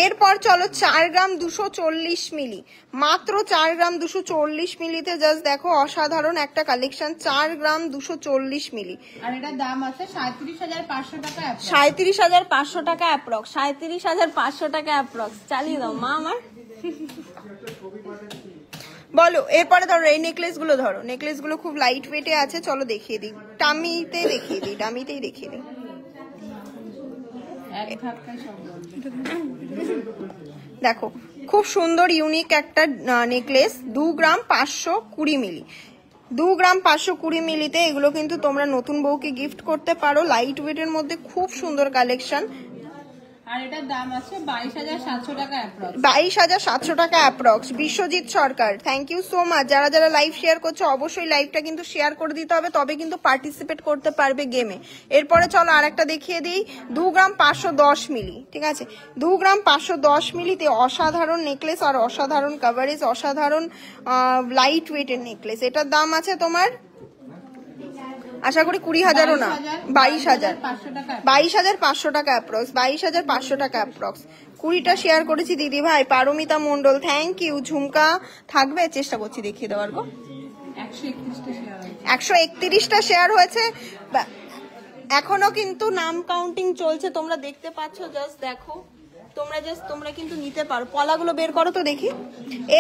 এরপর চলো 4 গ্রাম 240 মিলি, মাত্র 4 গ্রাম 240 মিলিতে জাস্ট দেখো অসাধারণ একটা কালেকশন, 4 গ্রাম 240 মিলি। আর এটার দাম আছে 37,500 টাকা। 37,500 টাকা অ্যাপ্রক্স, 37,500 টাকা অ্যাপ্রক্স। চালিয়ে দাও মা আমার। বলো এরপরে ধরো এই নেকলেস গুলো ধরো, নেকলেস গুলো খুব লাইট ওয়েটে আছে, চলো দেখিয়ে দিই, ডামিতেই দেখিয়ে দিই। দেখো খুব সুন্দর ইউনিক একটা নেকলেস, 2 গ্রাম 520 মিলি, 2 গ্রাম 520 মিলিতে এগুলো কিন্তু তোমরা নতুন বউকে গিফট করতে পারো। লাইট ওয়েটের মধ্যে খুব সুন্দর কালেকশন। আর এটার দাম আছে 22,700 টাকা অ্যাপ্রক্স। 22,700 টাকা approx. Biswajit Sarkar, thank you so much. যারা লাইভ শেয়ার করছো অবশ্যই লাইভটা কিন্তু শেয়ার করে দিতে হবে, তবে কিন্তু পার্টিসিপেট করতে পারবে গেমে। এরপরে চলো আরেকটা দেখিয়ে দিই, 2 গ্রাম 510 মিলি, ঠিক আছে, 2 গ্রাম 510 মিলিতে অসাধারণ নেকলেস আর অসাধারণ কভারেজ, অসাধারণ লাইট ওয়েটের নেকলেস। এটার দাম আছে তোমার আশা করি 20,000ও না, 22,500 টাকা অ্যাপ্রক্স, 22,500 টাকা অ্যাপ্রক্স। 20টা শেয়ার করেছি দিদি ভাই। Paramita Mondal, thank you. ঝুমকা থাকবে, চেষ্টা করছি দেখিয়ে দেওয়ার গো। 131টা শেয়ার হয়েছে, এখনো কিন্তু নাম কাউন্টিং চলছে, তোমরা দেখতে পাচ্ছ, জাস্ট দেখো তোমরা কিন্তু নিতে পারো। পলাগুলো বের করো তো দেখি।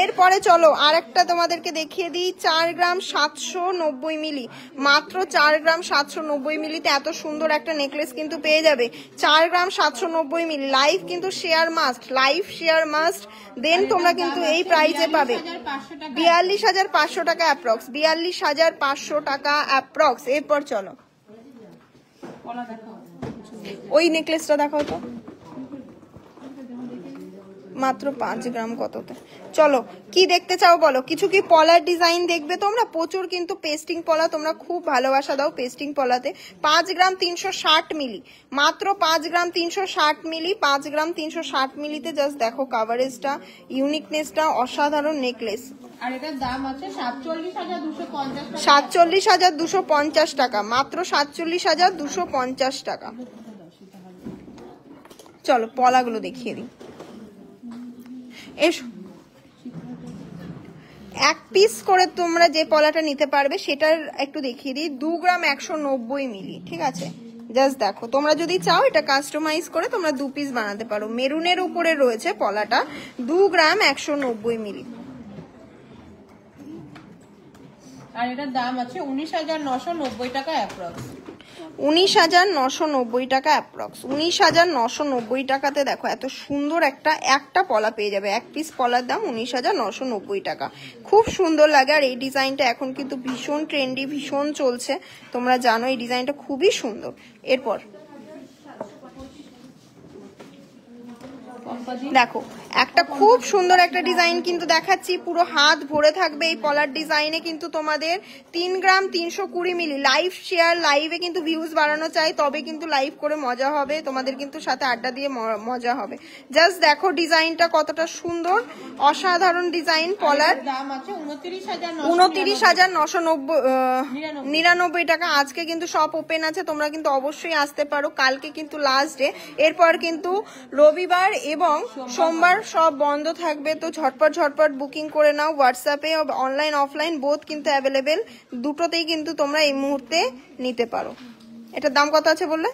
এরপরে চলো আরেকটা তোমাদেরকে দেখিয়ে দিই, 4 গ্রাম 790 মিলি, মাত্র 4 গ্রাম 790 মিলিতে এত সুন্দর একটা নেকলেস কিন্তু পেয়ে যাবে। 4 গ্রাম 790 মিলি, লাইভ কিন্তু share must, live share must, then তোমরা কিন্তু এই প্রাইসে পাবে 42,500 টাকা অ্যাপ্রক্স, 42,500 টাকা অ্যাপ্রক্স। এরপর চলো ওই নেকলেসটা দেখাও তো, মাত্র 5 গ্রাম কততে। চলো কি দেখতে চাও বলো, কিছু কি পলার ডিজাইন দেখবে তোমরা? প্রচুর কিন্তু পেস্টিং পলা তোমরা খুব ভালোবাসা দাও পেস্টিং পলাতে। 5 গ্রাম 360 মিলি, মাত্র 5 গ্রাম 360 মিলি, 5 গ্রাম 360 মিলিতে জাস্ট দেখো কাভারেজটা, ইউনিকনেসটা, অসাধারণ নেকলেস। আর এটার দাম আছে 47,250 টাকা। 47,250 টাকা, মাত্র 47,250 টাকা। চলো পলাগুলো দেখিয়ে দিই, এসো। এক পিস করে তোমরা যে পলাটা নিতে পারবে সেটার একটু দেখিয়ে দিই। 2 গ্রাম 190 মিলি, ঠিক আছে? জাস্ট দেখো, তোমরা যদি চাও এটা কাস্টমাইজ করে তোমরা 2 পিস বানাতে পারো। মেরুনের উপরে রয়েছে পলাটা, 2 গ্রাম 190 মিলি। আর এটার দাম আছে 19,990 টাকা অ্যাপ্রক্স। 19,990 টাকা অ্যাপ্রক্স। 19,990 টাকাতে দেখো এত সুন্দর একটা পলা পেয়ে যাবে। এক পিস পলার দাম 19,990 টাকা, খুব সুন্দর লাগে। আর এই ডিজাইনটা এখন কিন্তু ভীষণ ট্রেন্ডি, ভীষণ চলছে, তোমরা জানো এই ডিজাইনটা খুবই সুন্দর। এরপর দেখো একটা খুব সুন্দর একটা ডিজাইন কিন্তু দেখাচ্ছি, পুরো হাত ভরে থাকবে এই পলার ডিজাইনে কিন্তু তোমাদের 3 গ্রাম 320 মিলি। লাইভ শেয়ার, লাইভে কিন্তু ভিউজ বাড়ানো চাই, তবে কিন্তু লাইভ করে মজা হবে, তোমাদের কিন্তু সাথে আড্ডা দিয়ে মজা হবে। জাস্ট দেখো ডিজাইনটা কতটা সুন্দর, অসাধারণ ডিজাইন পলার। দাম আছে 29,999 টাকা। আজকে কিন্তু শপ ওপেন আছে, তোমরা কিন্তু অবশ্যই আসতে পারো, কালকে কিন্তু লাস্ট ডে। এরপর কিন্তু রবিবার এবং সোমবার সব বন্ধ থাকবে, তো ঝটপট বুকিং করে নাও। হোয়াটসঅ্যাপে অনলাইন অফলাইন বোথ কিন্তু অ্যাভেলেবেল, দুটোতেই কিন্তু তোমরা এই মুহূর্তে নিতে পারো। এটার দাম কত আছে বললে?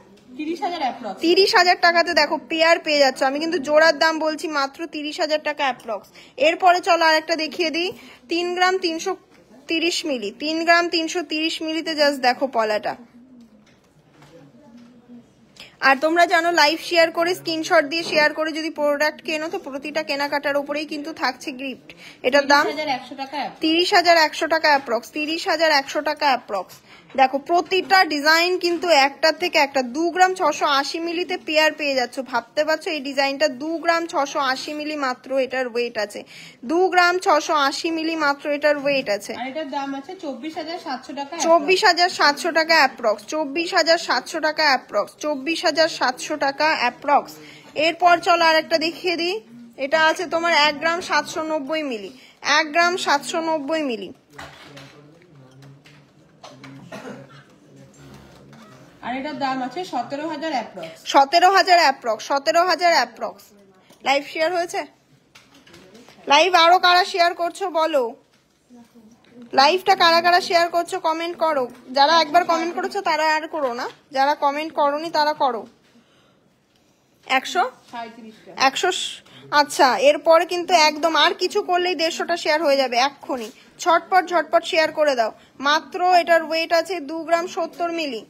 30,000 টাকাতে দেখো পেয়ার পেয়ে যাচ্ছ। আমি কিন্তু জোড়ার দাম বলছি, মাত্র 30,000 টাকা অ্যাপ্রক্স। এরপরে চলো আরেকটা দেখিয়ে দিই, 3 গ্রাম 330 মিলি, 3 গ্রাম 330 মিলিতে জাস্ট দেখো পলাটা। আর তোমরা জানো লাইভ শেয়ার করে, স্ক্রিনশট দিয়ে শেয়ার করে যদি প্রোডাক্ট কেনো তো প্রতিটা কেনাকাটার উপরেই কিন্তু থাকছে গিফট। এটার দাম 30,100 টাকা অ্যাপ্রক্স, 30,100 টাকা অ্যাপ্রক্স। দেখো প্রতিটা ডিজাইন কিন্তু একটার থেকে একটা। 2 গ্রাম 680 মিলিতে পেয়ার পেয়ে যাচ্ছ, ভাবতে পারছো এই ডিজাইনটা 2 গ্রাম 680 মিলি মাত্র এটার ওয়েট আছে, 2 গ্রাম 680 মিলি মাত্র এটার ওয়েট আছে। আর এটার দাম আছে 24,700 টাকা, 24,700 টাকা অ্যাপ্রক্স, 24,700 টাকা অ্যাপ্রক্স, 24,700 টাকা অ্যাপ্রক্স। এরপর চলো আর একটা দেখিয়ে দিই, এটা আছে তোমার 1 গ্রাম 790 মিলি, 1 গ্রাম 790 মিলি। আর এটার দাম আছে 17,000 approx, 17,000 approx, 17,000 approx. Live share হয়েছে? লাইভ আরো কারা শেয়ার করছো বলো, লাইভটা কারা কারা শেয়ার করছো কমেন্ট করো। যারা একবার কমেন্ট করেছো তারা আর করো না, যারা কমেন্ট করোনি তারা করো। 100 আচ্ছা। এরপরে কিন্তু একদম আর কিছু করলেই 150টা শেয়ার হয়ে যাবে এক্ষুনি। ঝটপট শেয়ার করে দাও। মাত্র এটার ওয়েট আছে 2 গ্রাম 70 মিলি,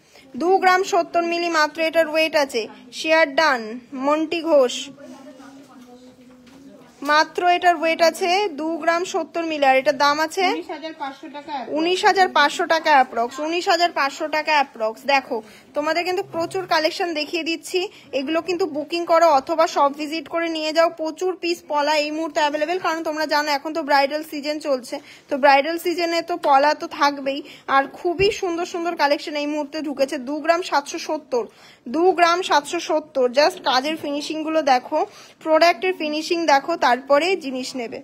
2 গ্রাম 70 মিলি মাত্র এটার ওয়েট আছে। শেয়ার ডান মন্টি ঘোষ, মাত্র এটার ওয়েট আছে 2 গ্রাম 70 মিলি। আর এটার দাম আছে 19,500 টাকা অ্যাপ্রক্স, 19,500 টাকা অ্যাপ্রক্স। দেখো তোমাদের কিন্তু প্রচুর কালেকশন দেখিয়ে দিচ্ছি, এগুলো কিন্তু বুকিং করো অথবা শপ ভিজিট করে নিয়ে যাও। প্রচুর পিস পলা এই মুহূর্তে অ্যাভেলেবেল, কারণ তোমরা জানো এখন তো ব্রাইডাল সিজন চলছে, তো ব্রাইডাল সিজনে তো পলা তো থাকবেই। আর খুবই সুন্দর সুন্দর কালেকশন এই মুহূর্তে ঢুকেছে। 2 গ্রাম 770, 2 গ্রাম 770। জাস্ট কাজের ফিনিশিং গুলো দেখো, প্রোডাক্টের ফিনিশিং দেখো, তারপরে জিনিস নেবে।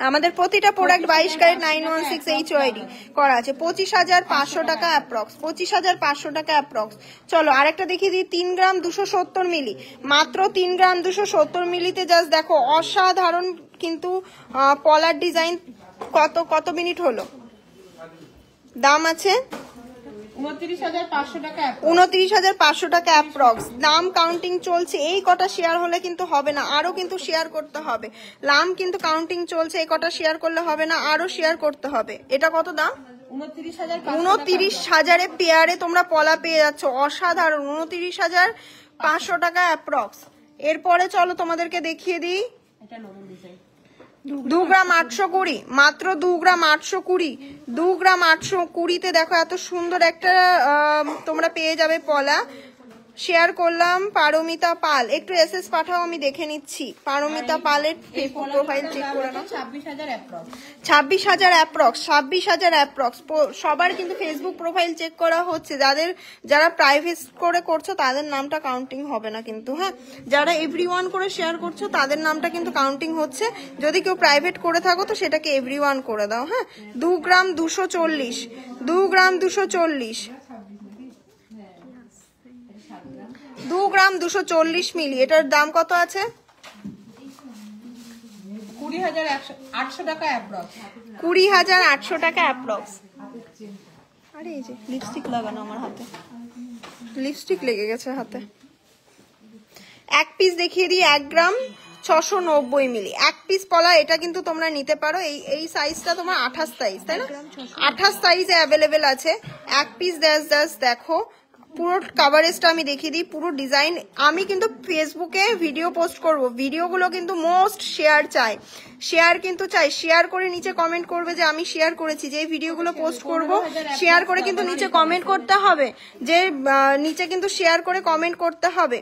আমাদের প্রতিটা প্রোডাক্ট 22 ক্যারেট 916 HYD করা আছে। 25,500 টাকা অ্যাপ্রক্স, 25,500 টাকা অ্যাপ্রক্স। চলো আরেকটা দেখিয়ে দিই, 3 গ্রাম 270 মিলি, মাত্র 3 গ্রাম 270 মিলিতে জাস্ট দেখো অসাধারণ কিন্তু পলার ডিজাইন। কত মিনিট হলো? দাম আছে 29,500 টাকা 29,500 টাকা অ্যাপ্রক্স। দাম কাউন্টিং চলছে, এই কটা শেয়ার হলে কিন্তু হবে না, আরো কিন্তু শেয়ার করতে হবে। দাম কিন্তু কাউন্টিং চলছে, এই কটা শেয়ার করলে হবে না, আরো শেয়ার করতে হবে। এটা কত দাম? 29,000 পেয়ারে তোমরা পলা পেয়ে যাচ্ছ, অসাধারণ। 29,500 টাকা অ্যাপ্রক্স। এরপরে চলো তোমাদেরকে দেখিয়ে দিই 2 গ্রাম 820, মাত্র 2 গ্রাম 820। 2 গ্রাম 820-তে দেখো এত সুন্দর একটা তোমরা পেয়ে যাবে পলা। শেয়ার করলাম পারমিতা পাল, একটু এসএস পাঠাও, আমি দেখে নিচ্ছি। পারমিতা পালের ফেসবুক প্রোফাইল চেক করে নাও। 26,000 অ্যাপ্রক্স, 26,000 অ্যাপ্রক্স। সবার কিন্তু ফেসবুক প্রোফাইল চেক করা হচ্ছে। যারা প্রাইভেট করে করছো তাদের নামটা কাউন্টিং হবে না কিন্তু, হ্যাঁ। যারা এভরিওয়ান করে শেয়ার করছো তাদের নামটা কিন্তু কাউন্টিং হচ্ছে। যদি কেউ প্রাইভেট করে থাকো তো সেটাকে এভরিওয়ান করে দাও, হ্যাঁ। 2 গ্রাম 240, 2 গ্রাম 240, 2 গ্রাম 240 মিলি। এটার দাম কত আছে? 20,800 টাকা অ্যাপ্রক্স। 20,800 টাকা অ্যাপ্রক্স। আরে এই যে লিপস্টিক লাগানো আমার হাতে, লিপস্টিক লেগে গেছে হাতে। এক পিস দেখিয়ে দিই, 1 গ্রাম 690 মিলি। এক পিস পলা, এটা কিন্তু তোমরা নিতে পারো। এই সাইজটা তোমার 28 সাইজ, তাই না? 28 সাইজে অ্যাভেলেবেল আছে। এক পিস জাস্ট দেখো, পুরো কাভারেজটা আমি দেখিয়ে দিই, পুরো ডিজাইন। আমি কিন্তু ফেসবুকে ভিডিও পোস্ট করব, ভিডিওগুলো কিন্তু মোস্ট শেয়ার চাই, শেয়ার কিন্তু চাই। শেয়ার করে নিচে কমেন্ট করবে যে আমি শেয়ার করেছি। যে ভিডিওগুলো পোস্ট করব শেয়ার করে কিন্তু নিচে কমেন্ট করতে হবে, যে নিচে কিন্তু শেয়ার করে কমেন্ট করতে হবে।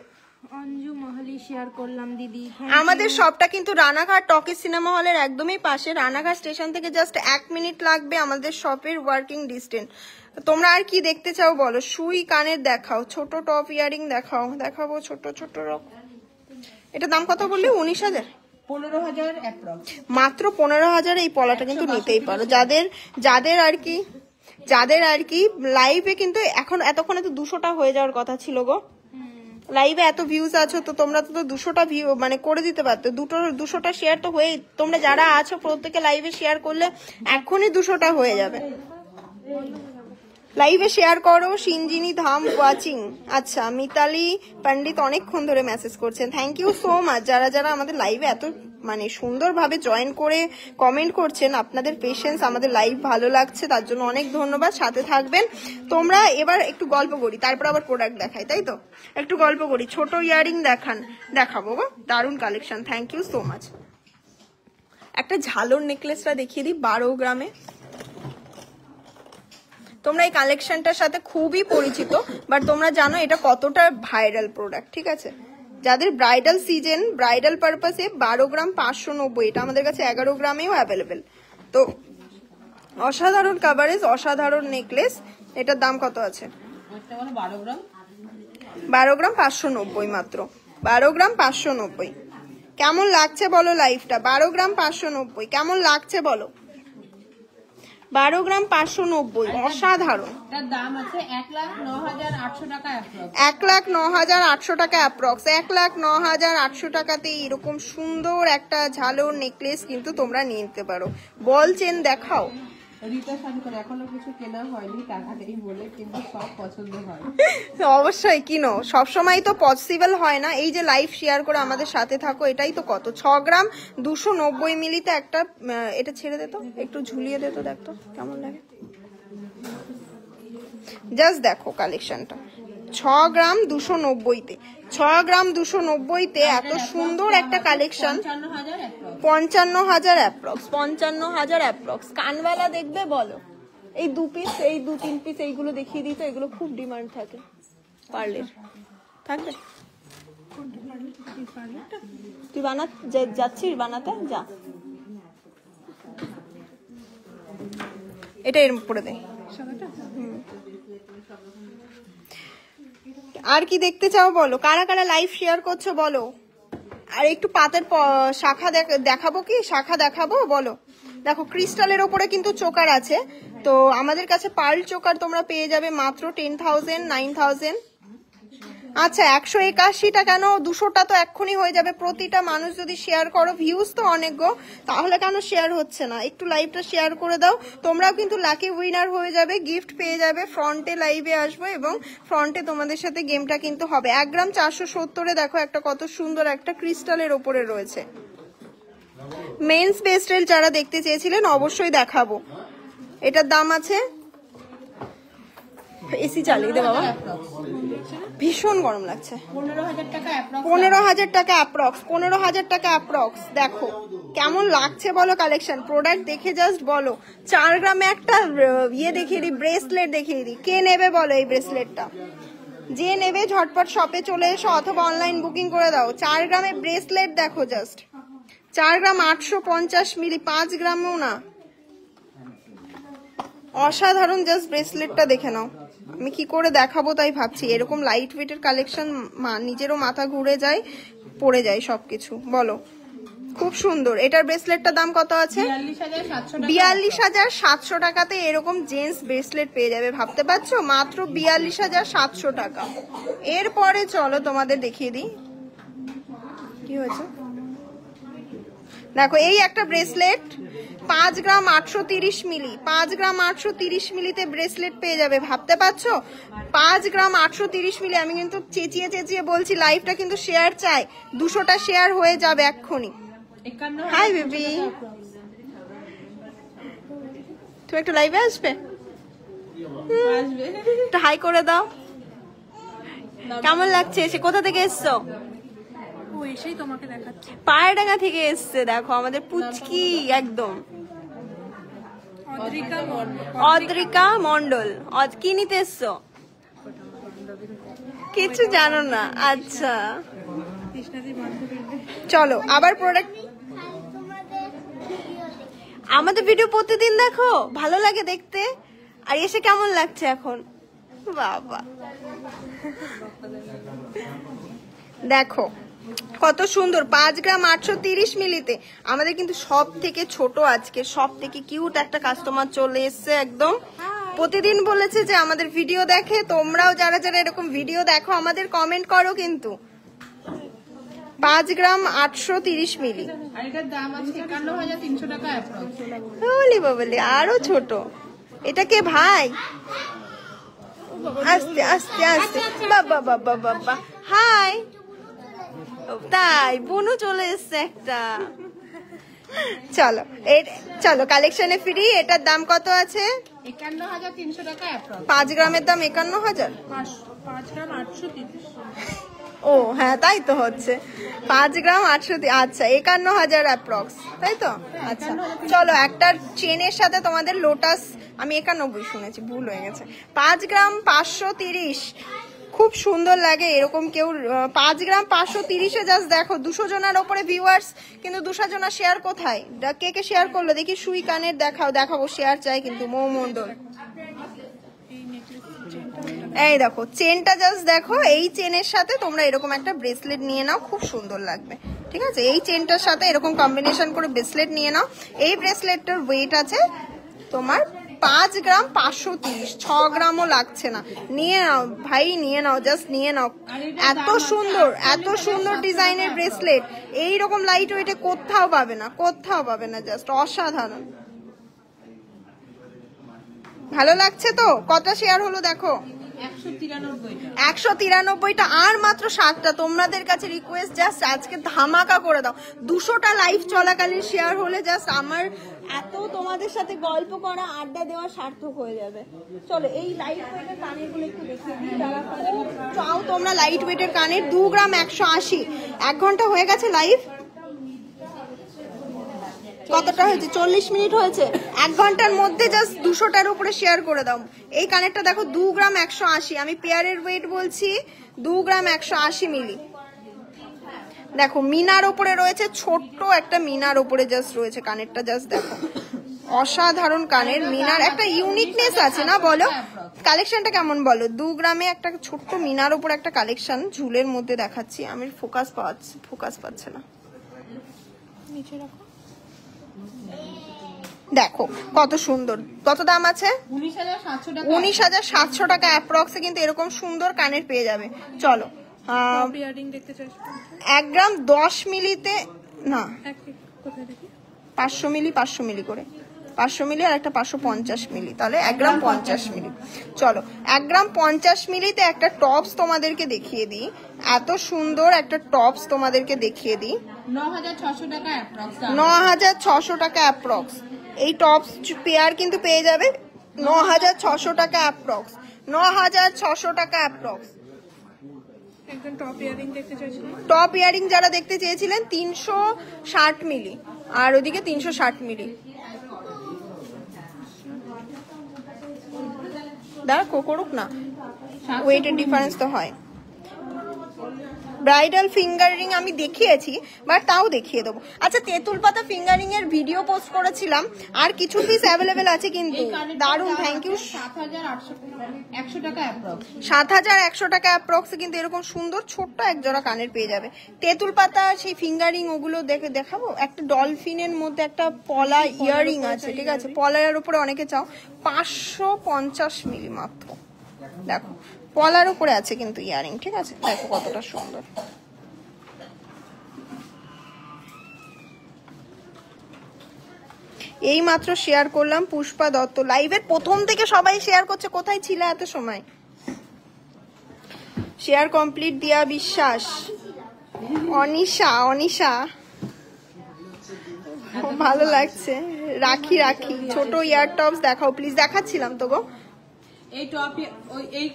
অঞ্জু মহলি শেয়ার করলাম দিদি। আমাদের শপটা কিন্তু রানাঘাট টকিজ সিনেমা হলের একদমই পাশে। রানাঘাট স্টেশন থেকে জাস্ট 1 মিনিট লাগবে আমাদের শপের ওয়ার্কিং ডিস্টেন্স। তোমরা আর কি দেখতে চাও বলো? সুই কানের দেখাও, ছোট টপ ইয়ারিং দেখাবো ছোট ছোট রকম। এটা দাম কত বললি? 19,000, 15,000 অ্যাপ্রক্স। মাত্র 15,000 এই পলাটা কিন্তু নিতেই পারো। যাদের আর কি লাইভে কিন্তু এতক্ষণে তো 200টা হয়ে যাওয়ার কথা ছিল গো। লাইভে এত ভিউজ আছো তো তোমরা তো 200টা ভিউ মানে করে দিতে পারতো। 200টা শেয়ার তো হয়ে, তোমরা যারা আছো প্রত্যেকে লাইভে শেয়ার করলে এখনই 200টা হয়ে যাবে। লাইভে শেয়ার করো। সিনজিনি ধাম ওয়াচিং। আচ্ছা, মিতালি পণ্ডিত অনেকক্ষণ ধরে মেসেজ করছেন, থ্যাংক ইউ সো মাচ। যারা আমাদের লাইভে এত মানে সুন্দরভাবে জয়েন করে কমেন্ট করছেন, আপনাদের পেশেন্স, আমাদের লাইভ ভালো লাগছে, তার জন্য অনেক ধন্যবাদ। সাথে থাকবেন। তোমরা এবার একটু গল্প করি, তারপর আবার প্রোডাক্ট দেখাই, তাই তো? একটু গল্প করি। ছোট ইয়ারিং দেখাবো গো, দারুণ collection, thank you so much. একটা ঝালর নেকলেসটা দেখিয়ে দিই 12 গ্রামে। তোমরা এই কালেকশনটার সাথে খুবই পরিচিত, বাট তোমরা জানো এটা কতটা ভাইরাল প্রোডাক্ট, ঠিক আছে? যাদের ব্রাইডাল সিজন, ব্রাইডাল পারপাসে 12 গ্রাম 590, এটা আমাদের কাছে 11 গ্রামেও অ্যাভেলেবেল। তো অসাধারণ কাভারেজ, অসাধারণ নেকলেস। এটার দাম কত আছে? 12 গ্রাম 590 মাত্র, 12 গ্রাম 590। কেমন লাগছে বলো লাইফটা? 12 গ্রাম 590 কেমন লাগছে বলো? 12 গ্রাম 590, অসাধারণ। এটার দাম আছে 1,09,800 টাকা অ্যাপ্রক্স। 1,09,800 টাকা অ্যাপ্রক্স। 1,09,800 টাকাতে এরকম সুন্দর একটা ঝালর নেকলেস কিন্তু তোমরা নিয়ে নিতে পারো। বল চেন দেখাও। রিতা শাড়ি করে এখনো কিছু কেনা হয়নি, টাকা নেই বলে, কিন্তু সব পছন্দ হয়। অবশ্যই কিনো, সবসময় তো পসিবল হয় না। এই যে লাইভ শেয়ার করে আমাদের সাথে থাকো, এটাই তো কত। 6 গ্রাম 290 মিলিতে একটা, এটা ছেড়ে দে তো, একটু ঝুলিয়ে দে তো, দেখতো কেমন লাগে। জাস্ট দেখো কালেকশনটা, 6 গ্রাম 290-তে, 6 গ্রাম 290-তে এত সুন্দর একটা কালেকশন। 55,000 approx, 55,000 approx. কানওয়ালা দেখবে বলো? এই 2 পিস, এই 2-3 পিস এইগুলো দেখিয়ে দিই তো, এগুলো খুব ডিমান্ড থাকে পার্লের। থাকবে? তুই যাচ্ছিস বানাতে? যা, এটা এর উপরে দে। আর কি দেখতে চাও বলো? কারা কারা লাইভ শেয়ার করছো বলো? আর একটু পাতের শাখা দেখাবো কি? শাখা দেখাবো বলো? দেখো ক্রিস্টালের ওপরে কিন্তু চোকার আছে। তো আমাদের কাছে পার্ল চোকার তোমরা পেয়ে যাবে মাত্র 10,000, 9,000। আচ্ছা 181টা কেন, 200টা তো এক্ষুনি হয়ে যাবে। প্রতিটা মানুষ যদি শেয়ার করো, ভিউজ তো অনেক গো, তাহলে কেন শেয়ার হচ্ছে না? একটু লাইভটা শেয়ার করে দাও। তোমরাও কিন্তু লাকি উইনার হয়ে যাবে, গিফট পেয়ে যাবে। ফ্রন্টে লাইভে আসবো এবং ফ্রন্টে তোমাদের সাথে গেমটা কিন্তু হবে। 1 গ্রাম 470-এ দেখো একটা কত সুন্দর একটা ক্রিস্টালের ওপরে রয়েছে। মেন্স পেস্টেল যারা দেখতে চেয়েছিলেন অবশ্যই দেখাবো। এটার দাম আছে, এসি চালিয়ে দে বাবা, ভীষণ গরম লাগছে। 15,000 টাকা অ্যাপ্রক্স। 15,000 টাকা অ্যাপ্রক্স, 15,000 টাকা অ্যাপ্রক্স। দেখো কেমন লাগছে বলো কালেকশন, প্রোডাক্ট দেখে জাস্ট বলো। 4 গ্রামে একটা ইয়ে দেখিয়ে দিই, ব্রেসলেট দেখিয়ে দিই। কে নেবে বলো এই ব্রেসলেটটা? যে নেবে ঝটপট শপে চলে এসো অথবা অনলাইন বুকিং করে দাও। 4 গ্রামে ব্রেসলেট দেখো জাস্ট, 4 গ্রাম 850 মিলি, 5 গ্রামও না, অসাধারণ। জাস্ট ব্রেসলেটটা দেখে নাও। আমি কি করে দেখাবো তাই ভাবছি। এরকম লাইট ওয়েটের কালেকশন নিজেরও মাথা ঘুরে যায়, পড়ে যায় সবকিছু। বলো, খুব সুন্দর। এটার ব্রেসলেটটার দাম কত আছে? 42,700 টাকাতে এরকম জেন্টস ব্রেসলেট পেয়ে যাবে। ভাবতে পারছো? মাত্র 42,700 টাকা। এরপরে চলো তোমাদের দেখিয়ে দিই কি হয়েছে। দেখো এই একটা ব্রেসলেট 5 গ্রাম 830 মিলি, 5 গ্রাম 830 মিলিতে ব্রেসলেট পেয়ে যাবে। ভাবতে পারছো? 5 গ্রাম 830 মিলি। আমি কিন্তু চেঁচিয়ে চেঁচিয়ে বলছি, লাইভটা কিন্তু শেয়ার চাই, 200টা শেয়ার হয়ে যাবে এক্ষুনি। হাই বেবি, তুমি একটু লাইভে আসবে? একটু হাই করে দাও। কেমন লাগছে? সে কোথা থেকে এসছো? ও এসেই তোমাকে দেখাচ্ছে। পায়রাডাঙ্গা থেকে এসছে। দেখো আমাদের পুচকি একদম, অদ্রিকা মন্ডল। কি নিতে এসছো? কিছু জানো না? আচ্ছা চলো আবার প্রোডাক্ট। আমাদের ভিডিও প্রতিদিন দেখো, ভালো লাগে দেখতে। আর এসে কেমন লাগছে এখন? বাবা দেখো কত সুন্দর, 5 গ্রাম 830 মিলিতে। আমাদের কিন্তু সব থেকে ছোট, আজকে সব থেকে কিউট একটা কাস্টমার চলে এসছে একদম। প্রতিদিন বলেছে যে আমাদের ভিডিও দেখে। তোমরাও যারা যারা এরকম ভিডিও দেখো আমাদের কমেন্ট করো কিন্তু। 5 গ্রাম 830 মিলি, আর এটার দাম আছে 51,300 টাকা অ্যাপ্রক্স। বলি বাবলি আরো ছোট। এটা কে ভাই? আস্তে আস্তে আস্তে, বাবা বাবা বাবা। হাই, তাই বোনও চলে এসছে একটা। চলো চলো কালেকশনে ফিরি। এটার দাম কত আছে? 51,300 টাকা অ্যাপ্রক্স। 5 গ্রামের দাম 51,000। 5 গ্রাম 830। ও হ্যাঁ তাই তো হচ্ছে, 5 গ্রাম 800। আচ্ছা 51,000 অ্যাপ্রক্স, তাই তো? আচ্ছা চলো একটা চেনের সাথে তোমাদের লোটাস, আমি 91 শুনেছি, ভুল হয়ে গেছে। 5 গ্রাম 530, খুব সুন্দর লাগে এরকম কেউ। 5 গ্রাম 530-এ জাস্ট দেখো 200 জনের ওপরে ভিউয়ার্স, কিন্তু 200 জনা শেয়ার কোথায়? কে কে শেয়ার করলো দেখি? সুই কানের দেখাবো, শেয়ার চাই কিন্তু। মৌমন্ডল, এই দেখো চেনটা জাস্ট দেখো। এই চেনের সাথে তোমরা এরকম একটা ব্রেসলেট নিয়ে নাও, খুব সুন্দর লাগবে। ঠিক আছে, এই চেনটার সাথে এরকম কম্বিনেশন করে ব্রেসলেট নিয়ে নাও। এই ব্রেসলেটটার ওয়েট আছে তোমার 5 গ্রাম 530, 6 গ্রামও লাগছে না। নিয়ে নাও ভাই, নিয়ে নাও, জাস্ট নিয়ে নাও। এত সুন্দর, এত সুন্দর ডিজাইনের ব্রেসলেট এইরকম লাইট ওয়েটে কোথাও পাবে না, কোথাও পাবে না। জাস্ট অসাধারণ, ভালো লাগছে তো? কটা শেয়ার হলো দেখো? 193টা। আর মাত্র 7টা। তোমাদের কাছে রিকোয়েস্ট, জাস্ট আজকে ধামাকা করে দাও। 200টা লাইভ চলাকালীন শেয়ার হলে জাস্ট আমার এত তোমাদের সাথে গল্প করা, আড্ডা দেওয়া সার্থক হয়ে যাবে। চলো এই লাইট ওয়েটের কানের গুলো একটু দেখিয়ে দিই। চাও তোমরা লাইট ওয়েটের কানের, 2 গ্রাম 180। 1 ঘন্টা হয়ে গেছে লাইভ। কতটা হয়েছে? 40 মিনিট হয়েছে। 1 ঘন্টার মধ্যে জাস্ট 200টার উপরে শেয়ার করে দাও। এই কানেরটা দেখো 2 গ্রাম 180। আমি পেয়ারের ওয়েট বলছি, 2 গ্রাম 180 মিলি। দেখো মিনার ওপরে রয়েছে, ছোট্ট একটা মিনার ওপরে জাস্ট রয়েছে কানেরটা। জাস্ট দেখো অসাধারণ কানের। মিনার একটা ইউনিকনেস আছে না, বলো কালেকশনটা কেমন বলো? 2 গ্রামে একটা ছোট্ট মিনার ওপর একটা কালেকশন ঝুলের মধ্যে দেখাচ্ছি। আমি ফোকাস পাচ্ছে না, নিচে রাখো। দেখো কত সুন্দর। কত দাম আছে? 19,700 টাকা। 19,700 টাকা অ্যাপ্রক্সে কিন্তু এরকম সুন্দর কানের পেয়ে যাবে। চলো টপ ইয়ারিং দেখতে চাইছো? 1 গ্রাম 10 মিলিতে না, কোথায় দেখি? 500 মিলি 500 মিলি করে, 500 মিলি আর একটা 550 মিলি, তাহলে 1 গ্রাম 50 মিলি। চলো 1 গ্রাম 50 মিলিতে একটা টপস তোমাদেরকে দেখিয়ে দিই। এত সুন্দর একটা টপস তোমাদেরকে দেখিয়ে দিই। 9600 টাকা অ্যাপ্রক্স। 9600 টাকা অ্যাপ্রক্স। এই টপস পেয়ার কিন্তু পেয়ে যাবে 9600 টাকা অ্যাপ্রক্স। 9600 টাকা অ্যাপ্রক্স। একজন টপ ইয়ারিং দেখতে চাইছিলেন? টপ ইয়ারিং যারা দেখতে চেয়েছিলেন 360 মিলি আর ওদিকে 360 মিলি। দেখো করুক না, ওয়েটের ডিফারেন্স তো হয়। ব্রাইডাল ফিঙ্গার রিং আমি দেখিয়েছি, বাট তাও দেখিয়ে দেবো। আচ্ছা, তেঁতুল পাতা ফিঙ্গারিং এর ভিডিও পোস্ট করেছিলাম, আর কিছু পিস অ্যাভেলেবেল আছে কিন্তু। দারুন, থ্যাংক ইউ। 7100 টাকা অ্যাপ্রক্স। 7100 টাকা অ্যাপ্রক্সে কিন্তু এরকম সুন্দর ছোট্ট এক জোড়া কানের পেয়ে যাবে। তেঁতুল পাতা সেই ফিঙ্গারিং ওগুলো দেখাবো। একটা ডলফিনের মধ্যে একটা পলা ইয়ারিং আছে, ঠিক আছে, পলার উপরে অনেকে চাও। 550 মিলি মাত্র। দেখো পলার উপরে আছে কিন্তু ইয়ারিং, ঠিক আছে, দেখো কতটা সুন্দর। এই মাত্র শেয়ার করলাম পুষ্পা দত্ত লাইভের প্রথম থেকে সবাই শেয়ার করছে। কোথায় ছিল এত সময়? Share complete. দিয়া বিশ্বাস, অনিশা খুব ভালো লাগছে। রাখি ছোট ইয়ার টপস দেখাও প্লিজ। দেখাচ্ছিলাম তো গো। এই টপ এই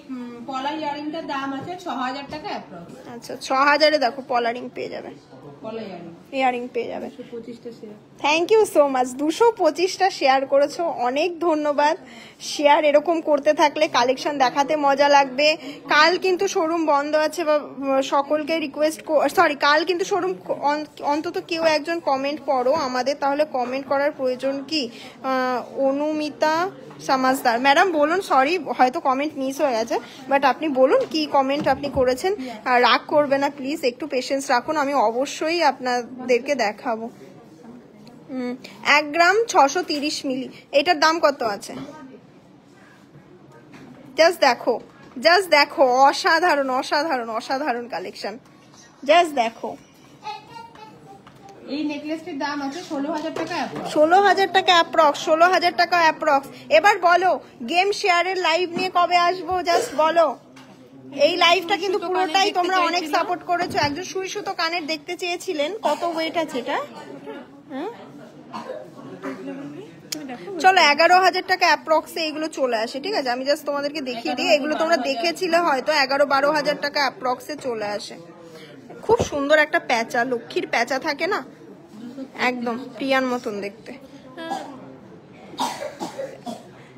পলা ইয়ারিংটার দাম আছে 6000 টাকা অ্যাপ্রক্স। আচ্ছা 6000-এ দেখো পলারিং পেয়ে যাবে, পলা ইয়ারিং পেয়ে যাবে। 225টা share. Thank you so much. 225টা শেয়ার করেছো, অনেক ধন্যবাদ। শেয়ার এরকম করতে থাকলে কালেকশন দেখাতে মজা লাগবে। কাল কিন্তু শোরুম বন্ধ আছে, বা সকলকে রিকোয়েস্ট, সরি কাল কিন্তু শোরুম অন্তত কেউ একজন কমেন্ট পড়ো আমাদের, তাহলে কমেন্ট করার প্রয়োজন কি? অনুমিতা সমাজদার ম্যাডাম বলুন, সরি হয়তো কমেন্ট মিস হয়ে গেছে, বাট আপনি বলুন কি কমেন্ট আপনি করেছেন। রাগ করবে না প্লিজ, একটু পেশেন্স রাখুন, আমি অবশ্যই আপনাদেরকে দেখাবো। 1 গ্রাম 630 মিলি, এটার দাম কত আছে? জাস্ট দেখো, অসাধারণ কালেকশন। জাস্ট দেখো। এই নেকলেসটির দাম আছে 16000 টাকা অ্যাপ্রক্স। 16000 টাকা অ্যাপ্রক্স। 16000 টাকা অ্যাপ্রক্স। এবার বলো গেম শেয়ারের লাইভ নিয়ে কবে আসবো, জাস্ট বলো। এই লাইভটা কিন্তু পুরোটাই তোমরা অনেক সাপোর্ট করেছো। একজন সুই সুতো কানের দেখতে চেয়েছিলেন, কত ওয়েট আছে এটা? চলো 11000 টাকা অ্যাপ্রক্সে এগুলো চলে আসে, ঠিক আছে। আমি জাস্ট তোমাদেরকে দেখিয়ে দিই, এগুলো তোমরা দেখেছিলে হয়তো। 11-12 টাকা অ্যাপ্রক্সে চলে আসে। খুব সুন্দর একটা প্যাঁচা, লক্ষ্মীর প্যাঁচা থাকে না, একদম প্রিয়ার মতন দেখতে।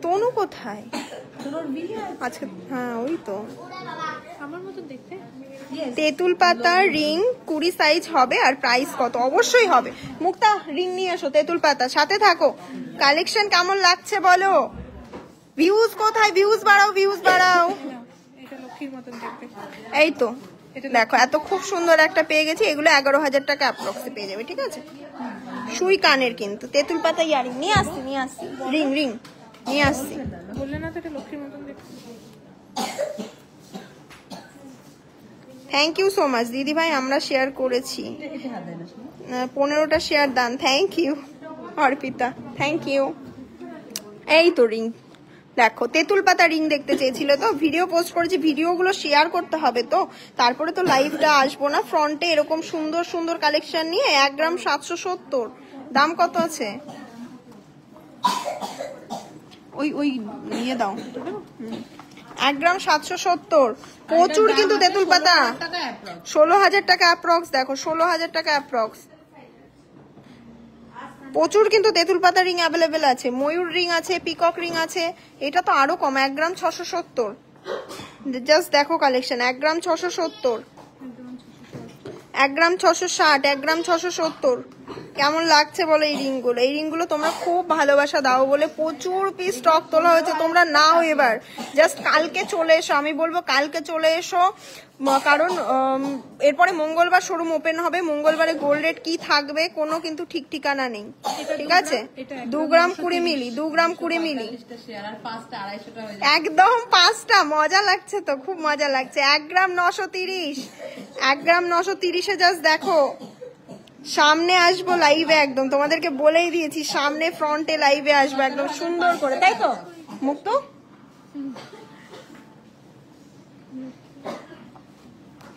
তনু কোথায় আজকে? হ্যাঁ ওই তো আমার মতো দেখতে। তেঁতুল পাতার রিং 20 সাইজ হবে, আর প্রাইস কত? অবশ্যই হবে। মুক্তা রিং নিয়ে এসো, তেঁতুল পাতা সাথে থাকো। কালেকশন কেমন লাগছে বলো? ভিউজ কোথায়? ভিউজ বাড়াও। এটা লক্ষ্মীর মতন দেখতে। এই তো দেখো, এত খুব সুন্দর একটা পেয়ে গেছি। এগুলো 11000 টাকা অ্যাপ্রক্সে পেয়ে যাবে, ঠিক আছে। সুই কানের কিন্তু তেঁতুল পাতা ইয়ারিং নিয়ে আসছি। রিং নিয়ে আসছি। বললে না তো এটা লক্ষ্মীর মতন দেখতে। থ্যাংক ইউ সো মাচ দিদি ভাই, আমরা শেয়ার করেছি। 15টা শেয়ার দান, thank you Arpita, thank you. এই তো রিং দেখো, তেঁতুল পাতা রিং দেখতে চেয়েছিল তো, ভিডিও পোস্ট করেছি, ভিডিওগুলো শেয়ার করতে হবে তো, তারপরে তো লাইভটা আসবো না। ফ্রন্টে এরকম সুন্দর কালেকশন নিয়ে 1 গ্রাম 770। দাম কত আছে? ওই নিয়ে দাও। 1 গ্রাম 770। প্রচুর কিন্তু তেঁতুল পাতা। 16000 টাকা অ্যাপ্রক্স। দেখো 16000 টাকা অ্যাপ্রক্স। প্রচুর কিন্তু তেঁতুল পাতা রিং অ্যাভেলেবেল আছে। ময়ূর রিং আছে, পিকক রিং আছে। এটা তো আরো কম, 1 গ্রাম 670। জাস্ট দেখো কালেকশন। 1 গ্রাম 670, 1 গ্রাম 660, 1 গ্রাম 670। কেমন লাগছে বলো এই রিংগুলো? এই রিংগুলো তোমরা খুব ভালোবাসা দাও বলে প্রচুর পিস স্টক তোলা হয়েছে, তোমরা নাও এবার। জাস্ট কালকে চলে এসো, আমি বলবো কালকে চলে এসো, কারণ এরপরে মঙ্গলবার শোরুম ওপেন হবে। মঙ্গলবারে গোল্ড রেট কি থাকবে কোনো কিন্তু ঠিক ঠিকানা নেই, ঠিক আছে? 2 গ্রাম 20 মিলি, 2 গ্রাম 20 মিলি, একদম 5টা। মজা লাগছে তো, খুব মজা লাগছে। 1 গ্রাম 930, 1 গ্রাম 930-এ জাস্ট দেখো। সামনে আসবো লাইভে, একদম তোমাদেরকে বলেই দিয়েছি সামনে ফ্রন্টে লাইভে আসবো একদম সুন্দর করে, তাই তো মুক্ত?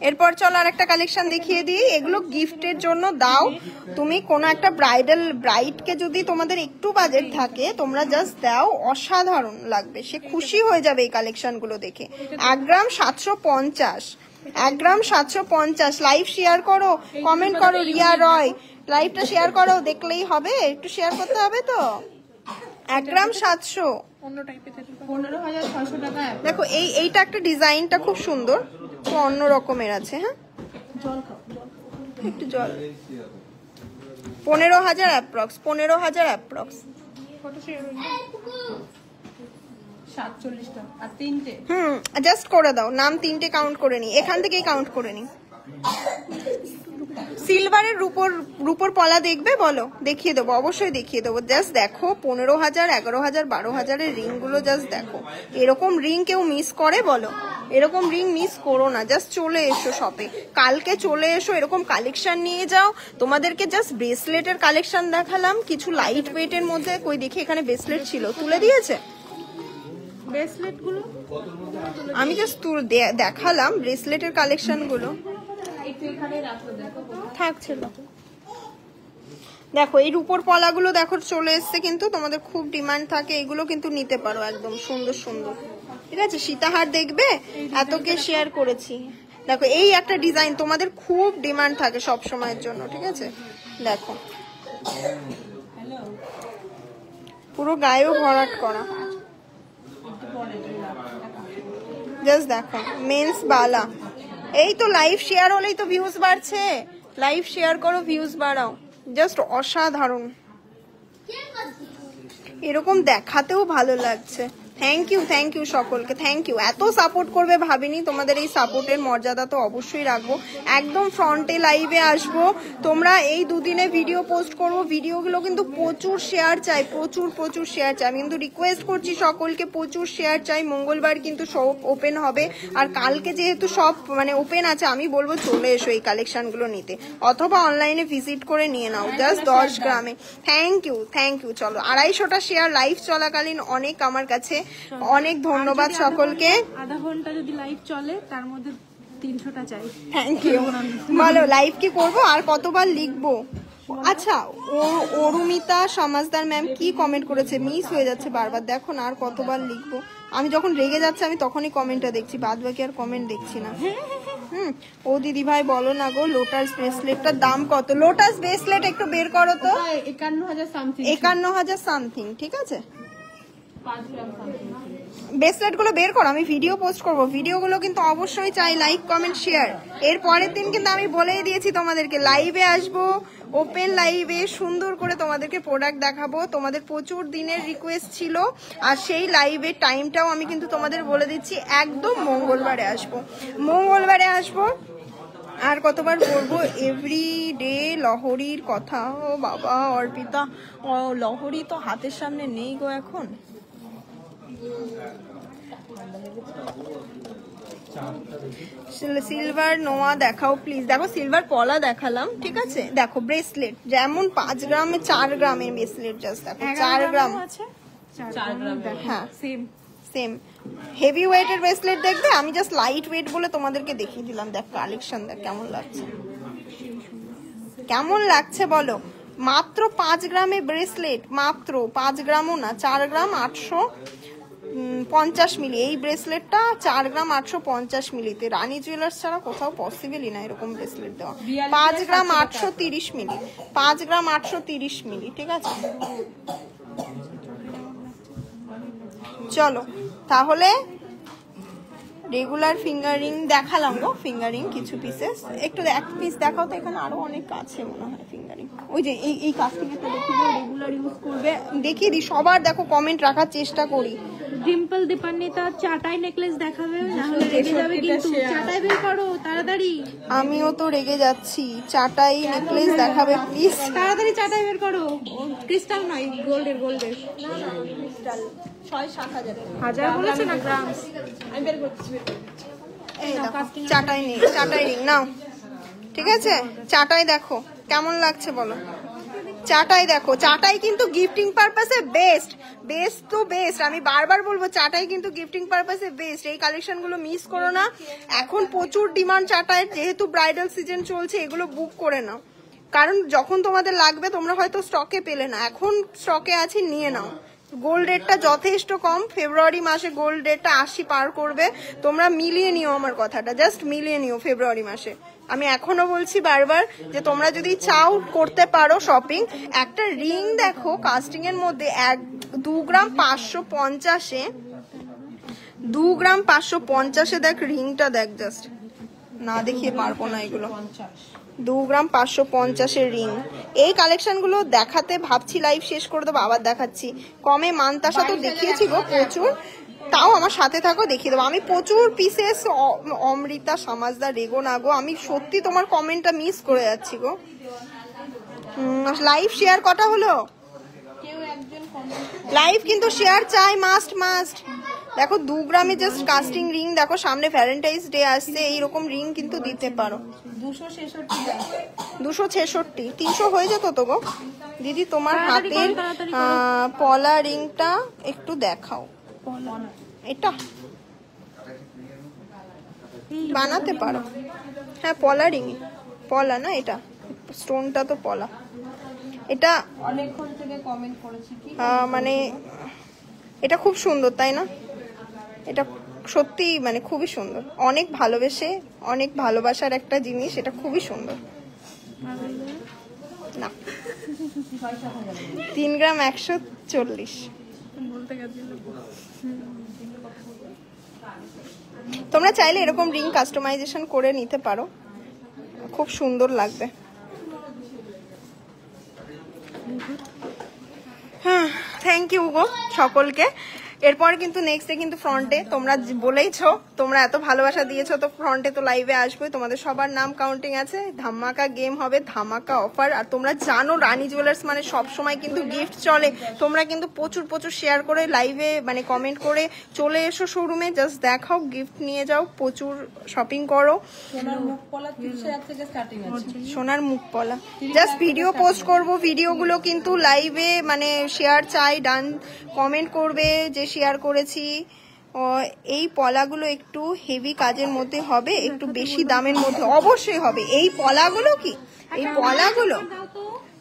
এরপর চলো আর একটা কালেকশন দেখিয়ে দিই। এগুলো গিফটের জন্য দাও তুমি, কোনো একটা ব্রাইডকে যদি তোমাদের একটু বাজেট থাকে তোমরা জাস্ট দাও, অসাধারণ লাগবে, সে খুশি হয়ে যাবে এই কালেকশনগুলো দেখে। 1 গ্রাম 750, 1 গ্রাম 750। লাইভ শেয়ার করো, কমেন্ট করো। রিয়া রয় লাইভটা শেয়ার করো, দেখলেই হবে, একটু শেয়ার করতে হবে তো। 1 গ্রাম 700, 15,600 টাকা। দেখো এইটা একটা ডিজাইনটা খুব সুন্দর, তো অন্য রকমের আছে। হ্যাঁ একটু জল। 15,000 অ্যাপ্রক্স, 15,000 অ্যাপ্রক্স। 47 টাকা আর 3টে। জাস্ট করে দাও, নাম 3টে কাউন্ট করে নি, এখান থেকেই কাউন্ট করে নি। সিলভারের রূপোর পলা দেখবে বলো? দেখিয়ে দেবো, অবশ্যই দেখিয়ে দেবো। জাস্ট দেখো 15,000, 11,000, 12,000-এর রিং গুলো জাস্ট দেখো। এরকম রিং কেউ মিস করে বলো? এরকম রিং মিস করো না, জাস্ট চলে এসো শপে, কালকে চলে এসো, এরকম কালেকশন নিয়ে যাও। তোমাদেরকে জাস্ট ব্রেসলেটের কালেকশন দেখালাম, কিছু লাইট ওয়েটের মধ্যে। কই দেখি, এখানে ব্রেসলেট ছিল, তুলে দিয়েছে ব্রেসলেট গুলো, আমি জাস্ট দেখালাম ব্রেসলেটের কালেকশন গুলো। থাকছিল দেখো, এই রূপোর পলাগুলো দেখো চলে এসছে, কিন্তু তোমাদের খুব ডিমান্ড থাকে, এগুলো কিন্তু নিতে পারো, একদম সুন্দর সুন্দর, ঠিক আছে? সীতাহার দেখবে, এতকে শেয়ার করেছি। দেখো এই একটা ডিজাইন তোমাদের খুব ডিমান্ড থাকে সব সময়ের জন্য, ঠিক আছে? দেখো পুরো গায়েও ভরাট করা, জাস্ট দেখো মেন্স বালা। এই তো লাইভ শেয়ার হলেই তো ভিউজ বাড়ছে, লাইভ শেয়ার করো, ভিউজ বাড়াও, জাস্ট অসাধারণ। এরকম দেখাতেও ভালো লাগছে। থ্যাংক ইউ সকলকে, থ্যাংক ইউ। এত সাপোর্ট করবে ভাবিনি, তোমাদের এই সাপোর্টের মর্যাদা তো অবশ্যই রাখবো। একদম ফ্রন্টে লাইভে আসবো, তোমরা এই দুদিনে ভিডিও পোস্ট করবো, ভিডিওগুলো কিন্তু প্রচুর শেয়ার চাই, প্রচুর শেয়ার চাই। আমি কিন্তু রিকোয়েস্ট করছি সকলকে, প্রচুর শেয়ার চাই। মঙ্গলবার কিন্তু সব ওপেন হবে, আর কালকে যেহেতু সব মানে ওপেন আছে, আমি বলবো চলে এসো এই কালেকশনগুলো নিতে, অথবা অনলাইনে ভিজিট করে নিয়ে নাও, জাস্ট 10 গ্রামে। Thank you. চলো 250টা শেয়ার লাইভ চলাকালীন অনেক, আমার কাছে অনেক ধন্যবাদ সকলকে। আধা ঘন্টা যদি লাইভ চলে তার মধ্যে 300টা চাই। Thank you. বলো লাইভ কি করবো, আর কতবার লিখবো? আচ্ছা, অরুমিতা সমাজদার ম্যাম কি কমেন্ট করেছে, মিস হয়ে যাচ্ছে বারবার, দেখো না, আর কতবার লিখবো? আমি যখন রেগে যাচ্ছে আমি তখনই কমেন্টটা দেখছি, বাদ বাকি আর কমেন্ট দেখছি না। ও দিদি ভাই বলো না গো, লোটাস ব্রেসলেটটার দাম কত? লোটাস ব্রেসলেট একটু বের করো তো। 51,000 সামথিং। 51,000 সামথিং, ঠিক আছে? 5 গ্রাম সামথিং। ব্রেসলেট গুলো বের করো, আমি ভিডিও পোস্ট করবো, ভিডিওগুলো কিন্তু অবশ্যই চাই লাইক কমেন্ট শেয়ার। এর পরের দিন কিন্তু আমি বলেই দিয়েছি তোমাদেরকে, লাইভে আসবো, ওপেন লাইভে সুন্দর করে তোমাদেরকে প্রোডাক্ট দেখাবো। তোমাদের প্রচুর দিনের রিকোয়েস্ট ছিল, আর সেই লাইভের টাইমটাও আমি কিন্তু তোমাদের বলে দিচ্ছি, একদম মঙ্গলবারে আসবো। আর কতবার বলবো, এভরিডে লহরীর কথা। ও বাবা অর্পিতা, লহরী তো হাতের সামনে নেই গো এখন। সিলভার নোয়া দেখাও প্লিজ। দেখো সিলভার পলা দেখালাম, ঠিক আছে? দেখো ব্রেসলেট যেমন 5 গ্রামে 4 গ্রামের ব্রেসলেট, জাস্ট দেখো 4 গ্রাম আছে, 4 গ্রাম। হ্যাঁ সেম হেভি ওয়েটের ব্রেসলেট দেখবে, আমি জাস্ট লাইট ওয়েট বলে তোমাদেরকে দেখিয়ে দিলাম। দেখ কালেকশন দেখ কেমন লাগছে বলো? মাত্র 5 গ্রামে ব্রেসলেট, মাত্র 5 গ্রামও না, 4 গ্রাম 850 মিলি। এই ব্রেসলেটটা 4 গ্রাম 850 মিলিতে, রানী জুয়েলার্স ছাড়া কোথাও পসিবলই না এরকম ব্রেসলেট দেওয়া। 5 গ্রাম 830 মিলি, 5 গ্রাম 830 মিলি, ঠিক আছে? চলো তাহলে রেগুলার ফিঙ্গারিং দেখালাম গো, ফিঙ্গারিং কিছু পিসেস, একটু এক পিস দেখাও তো, এখানে আরো অনেক আছে মনে হয় ফিঙ্গারিং। ওই যে এই কাস্টিংটা দেখিয়ে দিও, রেগুলার ইউজ করবে, দেখিয়ে দিই সবার। দেখো কমেন্ট রাখার চেষ্টা করি। ডিম্পল দীপান্বিতা চাটাই নেকলেস দেখাবে, না হলে রেগে যাবে কিন্তু। চাটাই বের করো তাড়াতাড়ি। আমিও তো রেগে যাচ্ছি। চাটাই নেকলেস দেখাবে প্লিজ, তাড়াতাড়ি চাটাই বের করো। ক্রিস্টাল নয়, গোল্ডের। ক্রিস্টাল 6-7 হাজার। হাজার বলেছে না গ্রাম। আমি বের করছি। এই দেখো চাটাই নেই, চাটাই রিং নাও। ঠিক আছে, চাটাই দেখো কেমন লাগছে বলো। চাটাই দেখো, চাটাই কিন্তু গিফটিং পারপাসে বেস্ট। তো বেস্ট, আমি বারবার বলবো চাটাই কিন্তু গিফটিং পারপাসে বেস্ট। এই কালেকশন গুলো মিস করো না। এখন প্রচুর ডিমান্ড চাটাই, যেহেতু ব্রাইডাল সিজন চলছে, এগুলো বুক করে নাও। কারণ যখন তোমাদের লাগবে তোমরা হয়তো স্টকে পেলে না, এখন স্টকে আছে, নিয়ে নাও। গোল্ড রেটটা যথেষ্ট কম, ফেব্রুয়ারি মাসে গোল্ড রেটটা 80 পার করবে। তোমরা মিলিয়ে নিও আমার কথাটা, জাস্ট মিলিয়ে নিও ফেব্রুয়ারি মাসে। আমি এখনো বলছি বারবার যে তোমরা যদি চাও করতে পারো শপিং। একটা রিং দেখো কাস্টিং এর মধ্যে 2 গ্রাম 550-এ, 2 গ্রাম 550-এ দেখ রিংটা, দেখ জাস্ট, না দেখিয়ে পারবো না এগুলো। 2 গ্রাম 550-এর রিং। এই কালেকশন গুলো দেখাতে ভাবছি লাইভ শেষ করে দেবো, আবার দেখাচ্ছি। কমে মানতাসা তো দেখিয়েছি গো প্রচুর, তাও আমার সাথে থাকো, দেখিয়ে দেবো। আমি প্রচুর পিসেস, অমৃতা সমাজদার রেগো না গো, আমি সত্যি তোমার কমেন্টটা মিস করে যাচ্ছি গো। লাইভ শেয়ার কটা হলো? লাইভ কিন্তু শেয়ার চাই, মাস্ট। দেখো 2 গ্রামে জাস্ট কাস্টিং রিং দেখো, সামনে ভ্যালেন্টাইন্স ডে আসছে, এইরকম রিং কিন্তু দিতে পারো। 266, 300 হয়ে যেত তো গো দিদি। তোমার হাতের পলা রিংটা একটু দেখাও। এটা বানাতে পারো, হ্যাঁ পলা রিং, পলা না এটা, স্টোনটা তো পলা। এটা অনেকক্ষণ থেকে কমেন্ট করেছি কি মানে এটা খুব সুন্দর তাই না? এটা সত্যি মানে খুবই সুন্দর, অনেক ভালোবেসে, অনেক ভালোবাসার একটা জিনিস, এটা খুবই সুন্দর। না 3 গ্রাম 140। তোমরা চাইলে এরকম রিং কাস্টমাইজেশন করে নিতে পারো, খুব সুন্দর লাগবে। হ্যাঁ, থ্যাংক ইউ গো সকলকে। এরপর কিন্তু নেক্সট ডে কিন্তু ফ্রন্টে তোমরা বলেইছো, তোমরা এত ভালোবাসা দিয়েছো, তো ফ্রন্টে তো লাইভে আসবে, তোমাদের সবার নাম কাউন্টিং আছে, ধামাকা গেম হবে, ধামাকা অফার। আর তোমরা জানো রানী জুয়েলার্স মানে সব সময় কিন্তু গিফট চলে। তোমরা কিন্তু প্রচুর শেয়ার করে লাইভে মানে কমেন্ট করে চলে এসো শোরুমে, জাস্ট দেখাও, গিফট নিয়ে যাও, প্রচুর শপিং করো। সোনার মুখ পলা 30,000 থেকে স্টার্টিং আছে। সোনার মুখ পলা জাস্ট ভিডিও পোস্ট করব, ভিডিওগুলো কিন্তু লাইভে মানে শেয়ার চাই, ডান কমেন্ট করবে যে শেয়ার করেছি। এই পলাগুলো একটু হেভি কাজের মধ্যে হবে, একটু বেশি দামের মধ্যে অবশ্যই হবে। এই পলাগুলো কি,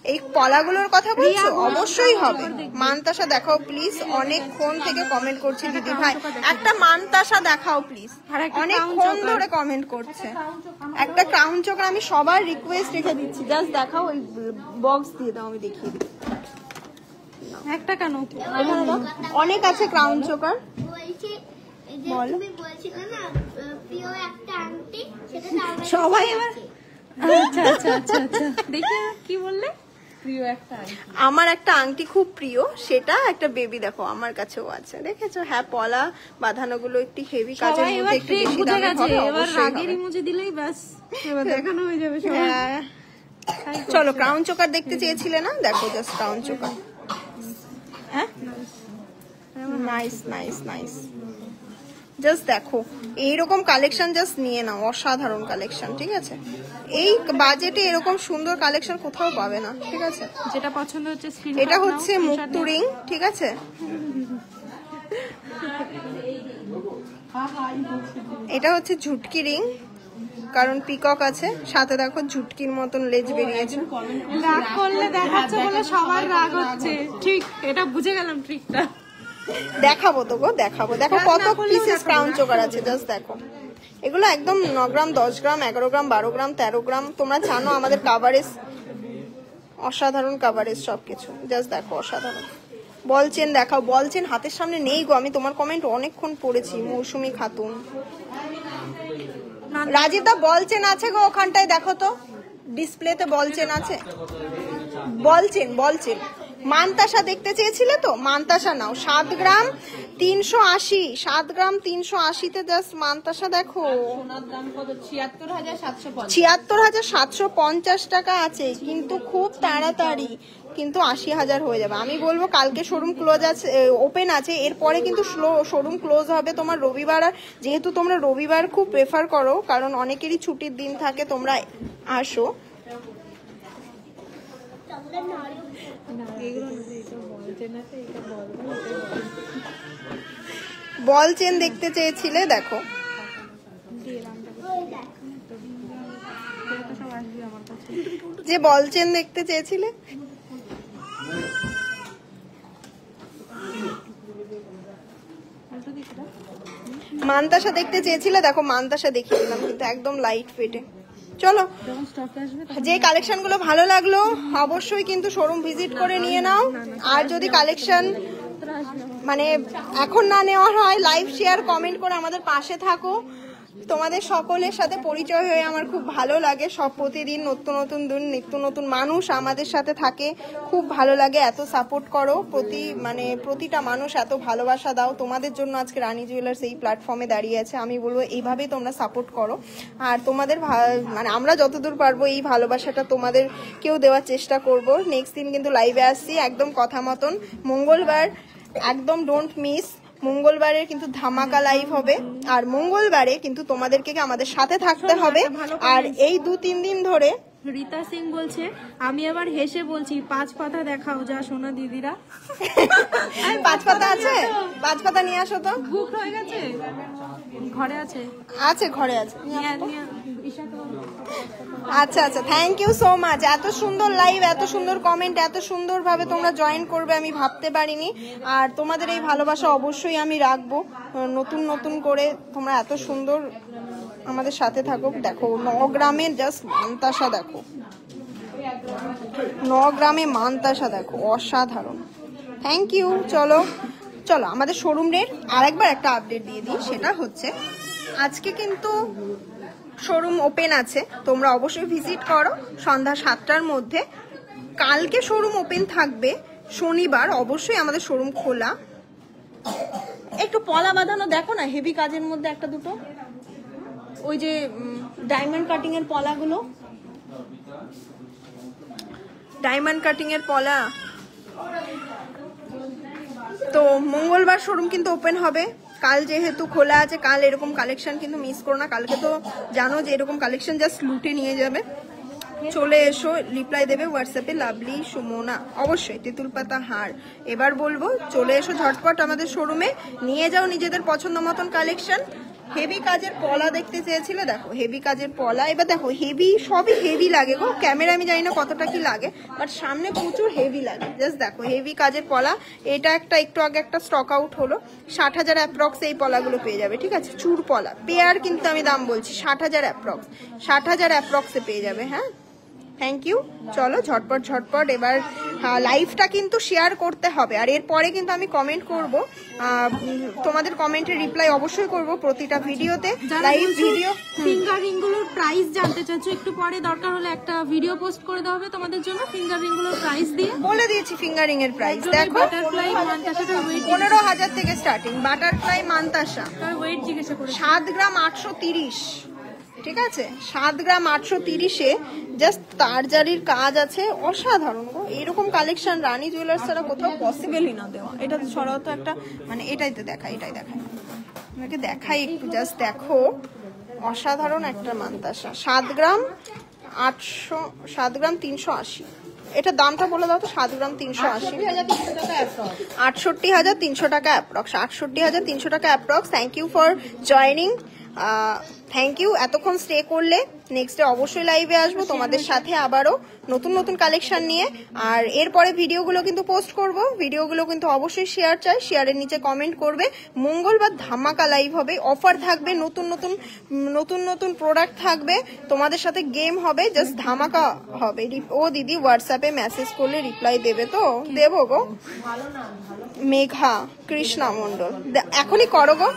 এই পলাগুলোর কথা বলছো? অবশ্যই হবে। মানতাসা দেখাও প্লিজ, অনেকক্ষণ থেকে কমেন্ট করছি দিদি ভাই, একটা মানতাসা দেখাও প্লিজ, অনেকক্ষণ ধরে কমেন্ট করছে। একটা ক্রাউন চোকার আমি সবার রিকোয়েস্ট রেখে দিচ্ছি, জাস্ট দেখাও, ওই বক্স দিয়ে দাও, আমি দেখিয়ে দিই। একটা কেন, অনেক আছে ক্রাউন চোকার। সবাই এবার আচ্ছা দেখি কি বললে। প্রিয় একটা আমার একটা আংটি খুব প্রিয়, সেটা একটা বেবি দেখো আমার কাছেও আছে, দেখেছো? হ্যাঁ, পলা বাঁধানো গুলো একটু হেভি কাজের মধ্যে, একটু বেশি দামের হবে, এবার অবশ্যই রাগের হবে। ইমোজি দিলেই ব্যাস এবার দেখানো হয়ে যাবে সবাই। হ্যাঁ, চলো ক্রাউন চোকার দেখতে চেয়েছিলে না, দেখো জাস্ট ক্রাউন চোকার। হ্যাঁ, নাইস। জাস্ট দেখো এইরকম কালেকশন জাস্ট নিয়ে নাও, অসাধারণ কালেকশন, ঠিক আছে? এই বাজেটে এরকম সুন্দর কালেকশন কোথাও পাবে না, ঠিক আছে? যেটা পছন্দ হচ্ছে স্ক্রিন। এটা হচ্ছে মুক্তু রিং, ঠিক আছে? এটা হচ্ছে ঝুটকি রিং, কারণ পিকক আছে সাথে, দেখো ঝুটকির মতন লেজ বেরিয়েছে। রাগ করলে দেখাচ্ছে বলে সবার রাগ হচ্ছে, ঠিক এটা বুঝে গেলাম ট্রিকটা। দেখাবো তো গো, দেখাবো, দেখো কত পিসেস ক্রাউন চোকার আছে, জাস্ট দেখো। এগুলো একদম 9 গ্রাম, 10 গ্রাম, 11 গ্রাম, 12 গ্রাম, 13 গ্রাম। তোমরা জানো আমাদের কাভারেজ অসাধারণ, কাভারেজ সবকিছু, জাস্ট দেখো অসাধারণ। বল চেন দেখাও, বল চেন হাতের সামনে নেই গো, আমি তোমার কমেন্ট অনেকক্ষণ পড়েছি। মৌসুমি খাতুন, রাজিতা বল চেন আছে গো ওখানটায়, দেখো তো ডিসপ্লেতে বল চেন আছে। বলছেন মানতাসা দেখতে চেয়েছিলে তো, মানতাসা নাও 7 গ্রাম 380, 7 গ্রাম 380-তে জাস্ট মানতাসা দেখো। সোনার দাম কত? 76,750। 76,750 টাকা আছে, কিন্তু খুব তাড়াতাড়ি কিন্তু 80,000 হয়ে যাবে। আমি বলবো কালকে শোরুম ক্লোজ আছে, ওপেন আছে, এরপরে কিন্তু শোরুম ক্লোজ হবে তোমার রবিবার। আর যেহেতু তোমরা রবিবার খুব প্রেফার করো, কারণ অনেকেরই ছুটির দিন থাকে, তোমরা আসো। বল চেন দেখতে চেয়েছিলে, দেখো যে বল চেন দেখতে চেয়েছিলে, মানতাসা দেখতে চেয়েছিলে, দেখো মানতাসা দেখিয়ে দিলাম কিন্তু একদম লাইট ফিটে। চলো, যে কালেকশন গুলো ভালো লাগলো অবশ্যই কিন্তু শোরুম ভিজিট করে নিয়ে নাও। আর যদি কালেকশন মানে এখন না নেওয়া হয়, লাইভ শেয়ার কমেন্ট করে আমাদের পাশে থাকো। তোমাদের সকলের সাথে পরিচয় হয়ে আমার খুব ভালো লাগে। সব প্রতিদিন নতুন নতুন দিন, নিত্য নতুন মানুষ আমাদের সাথে থাকে, খুব ভালো লাগে। এত সাপোর্ট করো, প্রতিটা মানুষ এত ভালোবাসা দাও। তোমাদের জন্য আজকে রানী জুয়েলার্স এই প্ল্যাটফর্মে দাঁড়িয়ে আছে। আমি বলবো এইভাবেই তোমরা সাপোর্ট করো। আর তোমাদের আমরা যতদূর পারবো এই ভালোবাসাটা তোমাদেরকেও দেওয়ার চেষ্টা করব। নেক্সট দিন কিন্তু লাইভে আসছি একদম কথা মতন, মঙ্গলবার, একদম ডোন্ট মিস। মঙ্গলবারে কিন্তু ধামাকা লাইভ হবে, আর মঙ্গলবারে কিন্তু তোমাদেরকে আমাদের সাথে থাকতে হবে। আর এই 2-3 দিন ধরে রীতা সিং বলছে, আমি আবার হেসে বলছি 5 পাতা দেখাও যা সোনা দিদিরা। 5 পাতা আছে, 5 পাতা নিয়ে আসো তো। বুক হয়ে গেছে, ঘরে আছে, ঘরে আছে। আচ্ছা, থ্যাংক ইউ সো মাচ। এত সুন্দর লাইভ, এত সুন্দর কমেন্ট, এত সুন্দরভাবে তোমরা জয়েন করবে আমি ভাবতে পারিনি। আর তোমাদের এই ভালোবাসা অবশ্যই আমি রাখবো, নতুন নতুন করে তোমরা এত সুন্দর আমাদের সাথে থাকো। দেখো 9 গ্রামে জাস্ট মানতাসা দেখো, 9 গ্রামে মানতাসা দেখো, অসাধারণ। Thank you. চলো আমাদের শোরুমের আরেকবার একটা আপডেট দিয়ে দিই। সেটা হচ্ছে আজকে কিন্তু শোরুম ওপেন আছে, তোমরা অবশ্যই ভিজিট করো সন্ধ্যা 7টার মধ্যে। কালকে শোরুম ওপেন থাকবে, শনিবার অবশ্যই আমাদের শোরুম খোলা। একটু পলা বাঁধানো দেখো না, হেভি কাজের মধ্যে একটা দুটো, ওই যে ডায়মন্ড কাটিং এর পলাগুলো, ডায়মন্ড কাটিং এর পলা। তো মঙ্গলবার শোরুম কিন্তু ওপেন হবে। কাল যেহেতু খোলা আছে, কাল এরকম কালেকশন কিন্তু মিস করো না। কালকে তো জানো যে এরকম কালেকশন জাস্ট লুটে নিয়ে যাবে। চলে এসো, রিপ্লাই দেবে হোয়াটসঅ্যাপে লাভলি সুমনা, অবশ্যই তেঁতুল পাতা হার। এবার বলবো চলে এসো ঝটপট আমাদের শোরুমে, নিয়ে যাও নিজেদের পছন্দ মতন কালেকশন। হেভি কাজের পলা দেখতে চেয়েছিলে, দেখো হেভি কাজের পলা। এবার দেখো হেভি, সবই হেভি লাগে গো, ক্যামেরা আমি জানি না কতটা কি লাগে, বাট সামনে প্রচুর হেভি লাগে। জাস্ট দেখো হেভি কাজের পলা। এটা একটু আগে একটা স্টক আউট হলো, 60,000 অ্যাপ্রক্স এই পলাগুলো পেয়ে যাবে, ঠিক আছে। চুর পলা পেয়ার কিন্তু আমি দাম বলছি 60,000 অ্যাপ্রক্স, 60,000 অ্যাপ্রক্সে পেয়ে যাবে। হ্যাঁ, থ্যাংক ইউ। চলো ঝটপট এবার লাইভটা কিন্তু শেয়ার করতে হবে। আর এরপরে কিন্তু আমি কমেন্ট করব, তোমাদের কমেন্টের রিপ্লাই অবশ্যই করব প্রতিটা ভিডিওতে। লাইভ ভিডিও ফিঙ্গার রিং গুলোর প্রাইস জানতে চাচ্ছো, একটু পরে দরকার হলে একটা ভিডিও পোস্ট করে দেওয়া হবে তোমাদের জন্য ফিঙ্গার রিং গুলোর প্রাইস দিয়ে। বলে দিয়েছি ফিঙ্গারিং এর প্রাইস, দেখো বাটারফ্লাই মানতাসাটার ওয়েট 15,000 থেকে স্টার্টিং। বাটারফ্লাই মানতাসা তার ওয়েট জিজ্ঞাসা করে 7 গ্রাম 830, ঠিক আছে। 7 গ্রাম 830-এ জাস্ট তারজারির কাজ আছে, অসাধারণ গো। এরকম কালেকশন রানী জুয়েলার্স ছাড়া কোথাও পসিবলই না দেওয়া। এটা সরাও তো একটা, এটাই দেখাই আপনাকে দেখাই একটু, জাস্ট দেখো অসাধারণ একটা মানতাসা। 7 গ্রাম 380, এটা দামটা বলে দাও তো। 7 গ্রাম 380, 68,300 টাকা অ্যাপ্রক্স, 68,300 টাকা approx. Thank you for joining, thank you এতক্ষণ স্টে করলে। নেক্সট ডে অবশ্যই লাইভে আসবো তোমাদের সাথে আবারও নতুন কালেকশন নিয়ে। আর এরপরে ভিডিওগুলো কিন্তু পোস্ট করব, ভিডিওগুলো কিন্তু অবশ্যই শেয়ার চাই, শেয়ারের নিচে কমেন্ট করবে। মঙ্গলবার ধামাকা লাইভ হবে, অফার থাকবে, নতুন প্রোডাক্ট থাকবে, তোমাদের সাথে গেম হবে, জাস্ট ধামাকা হবে। ও দিদি হোয়াটসঅ্যাপে মেসেজ করলে রিপ্লাই দেবে তো? দেবো গো। মেঘা কৃষ্ণা মন্ডল, এখনই করো গো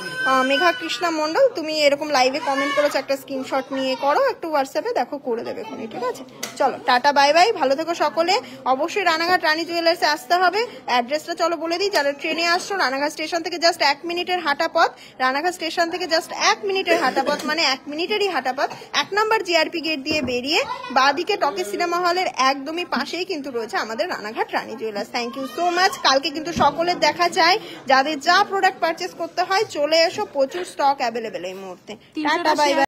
মেঘা কৃষ্ণা মন্ডল, তুমি এরকম লাইভে কমেন্ট কমেন্ট করেছো একটা স্ক্রিনশট নিয়ে করো, একটু হোয়াটসঅ্যাপে দেখো করে দেবে এখনই, ঠিক আছে? চলো টাটা বাই বাই, ভালো থেকো সকলে। অবশ্যই রানাঘাট রানী জুয়েলার্সে আসতে হবে। অ্যাড্রেসটা চলো বলে দিই, যারা ট্রেনে আসছো রানাঘাট স্টেশন থেকে জাস্ট 1 মিনিটের হাঁটা পথ, রানাঘাট স্টেশন থেকে জাস্ট 1 মিনিটের হাঁটা পথ, মানে 1 মিনিটেরই হাঁটা পথ। 1 নম্বর জিআরপি গেট দিয়ে বেরিয়ে বাঁদিকে টকি সিনেমা হলের একদমই পাশেই কিন্তু রয়েছে আমাদের Ranaghat Rani Jewellers. Thank you so much. কালকে কিন্তু সকলের দেখা চাই, যাদের যা প্রোডাক্ট পারচেস করতে হয় চলে এসো, প্রচুর স্টক অ্যাভেলেবেল এই মুহূর্তে। Tata bye bye.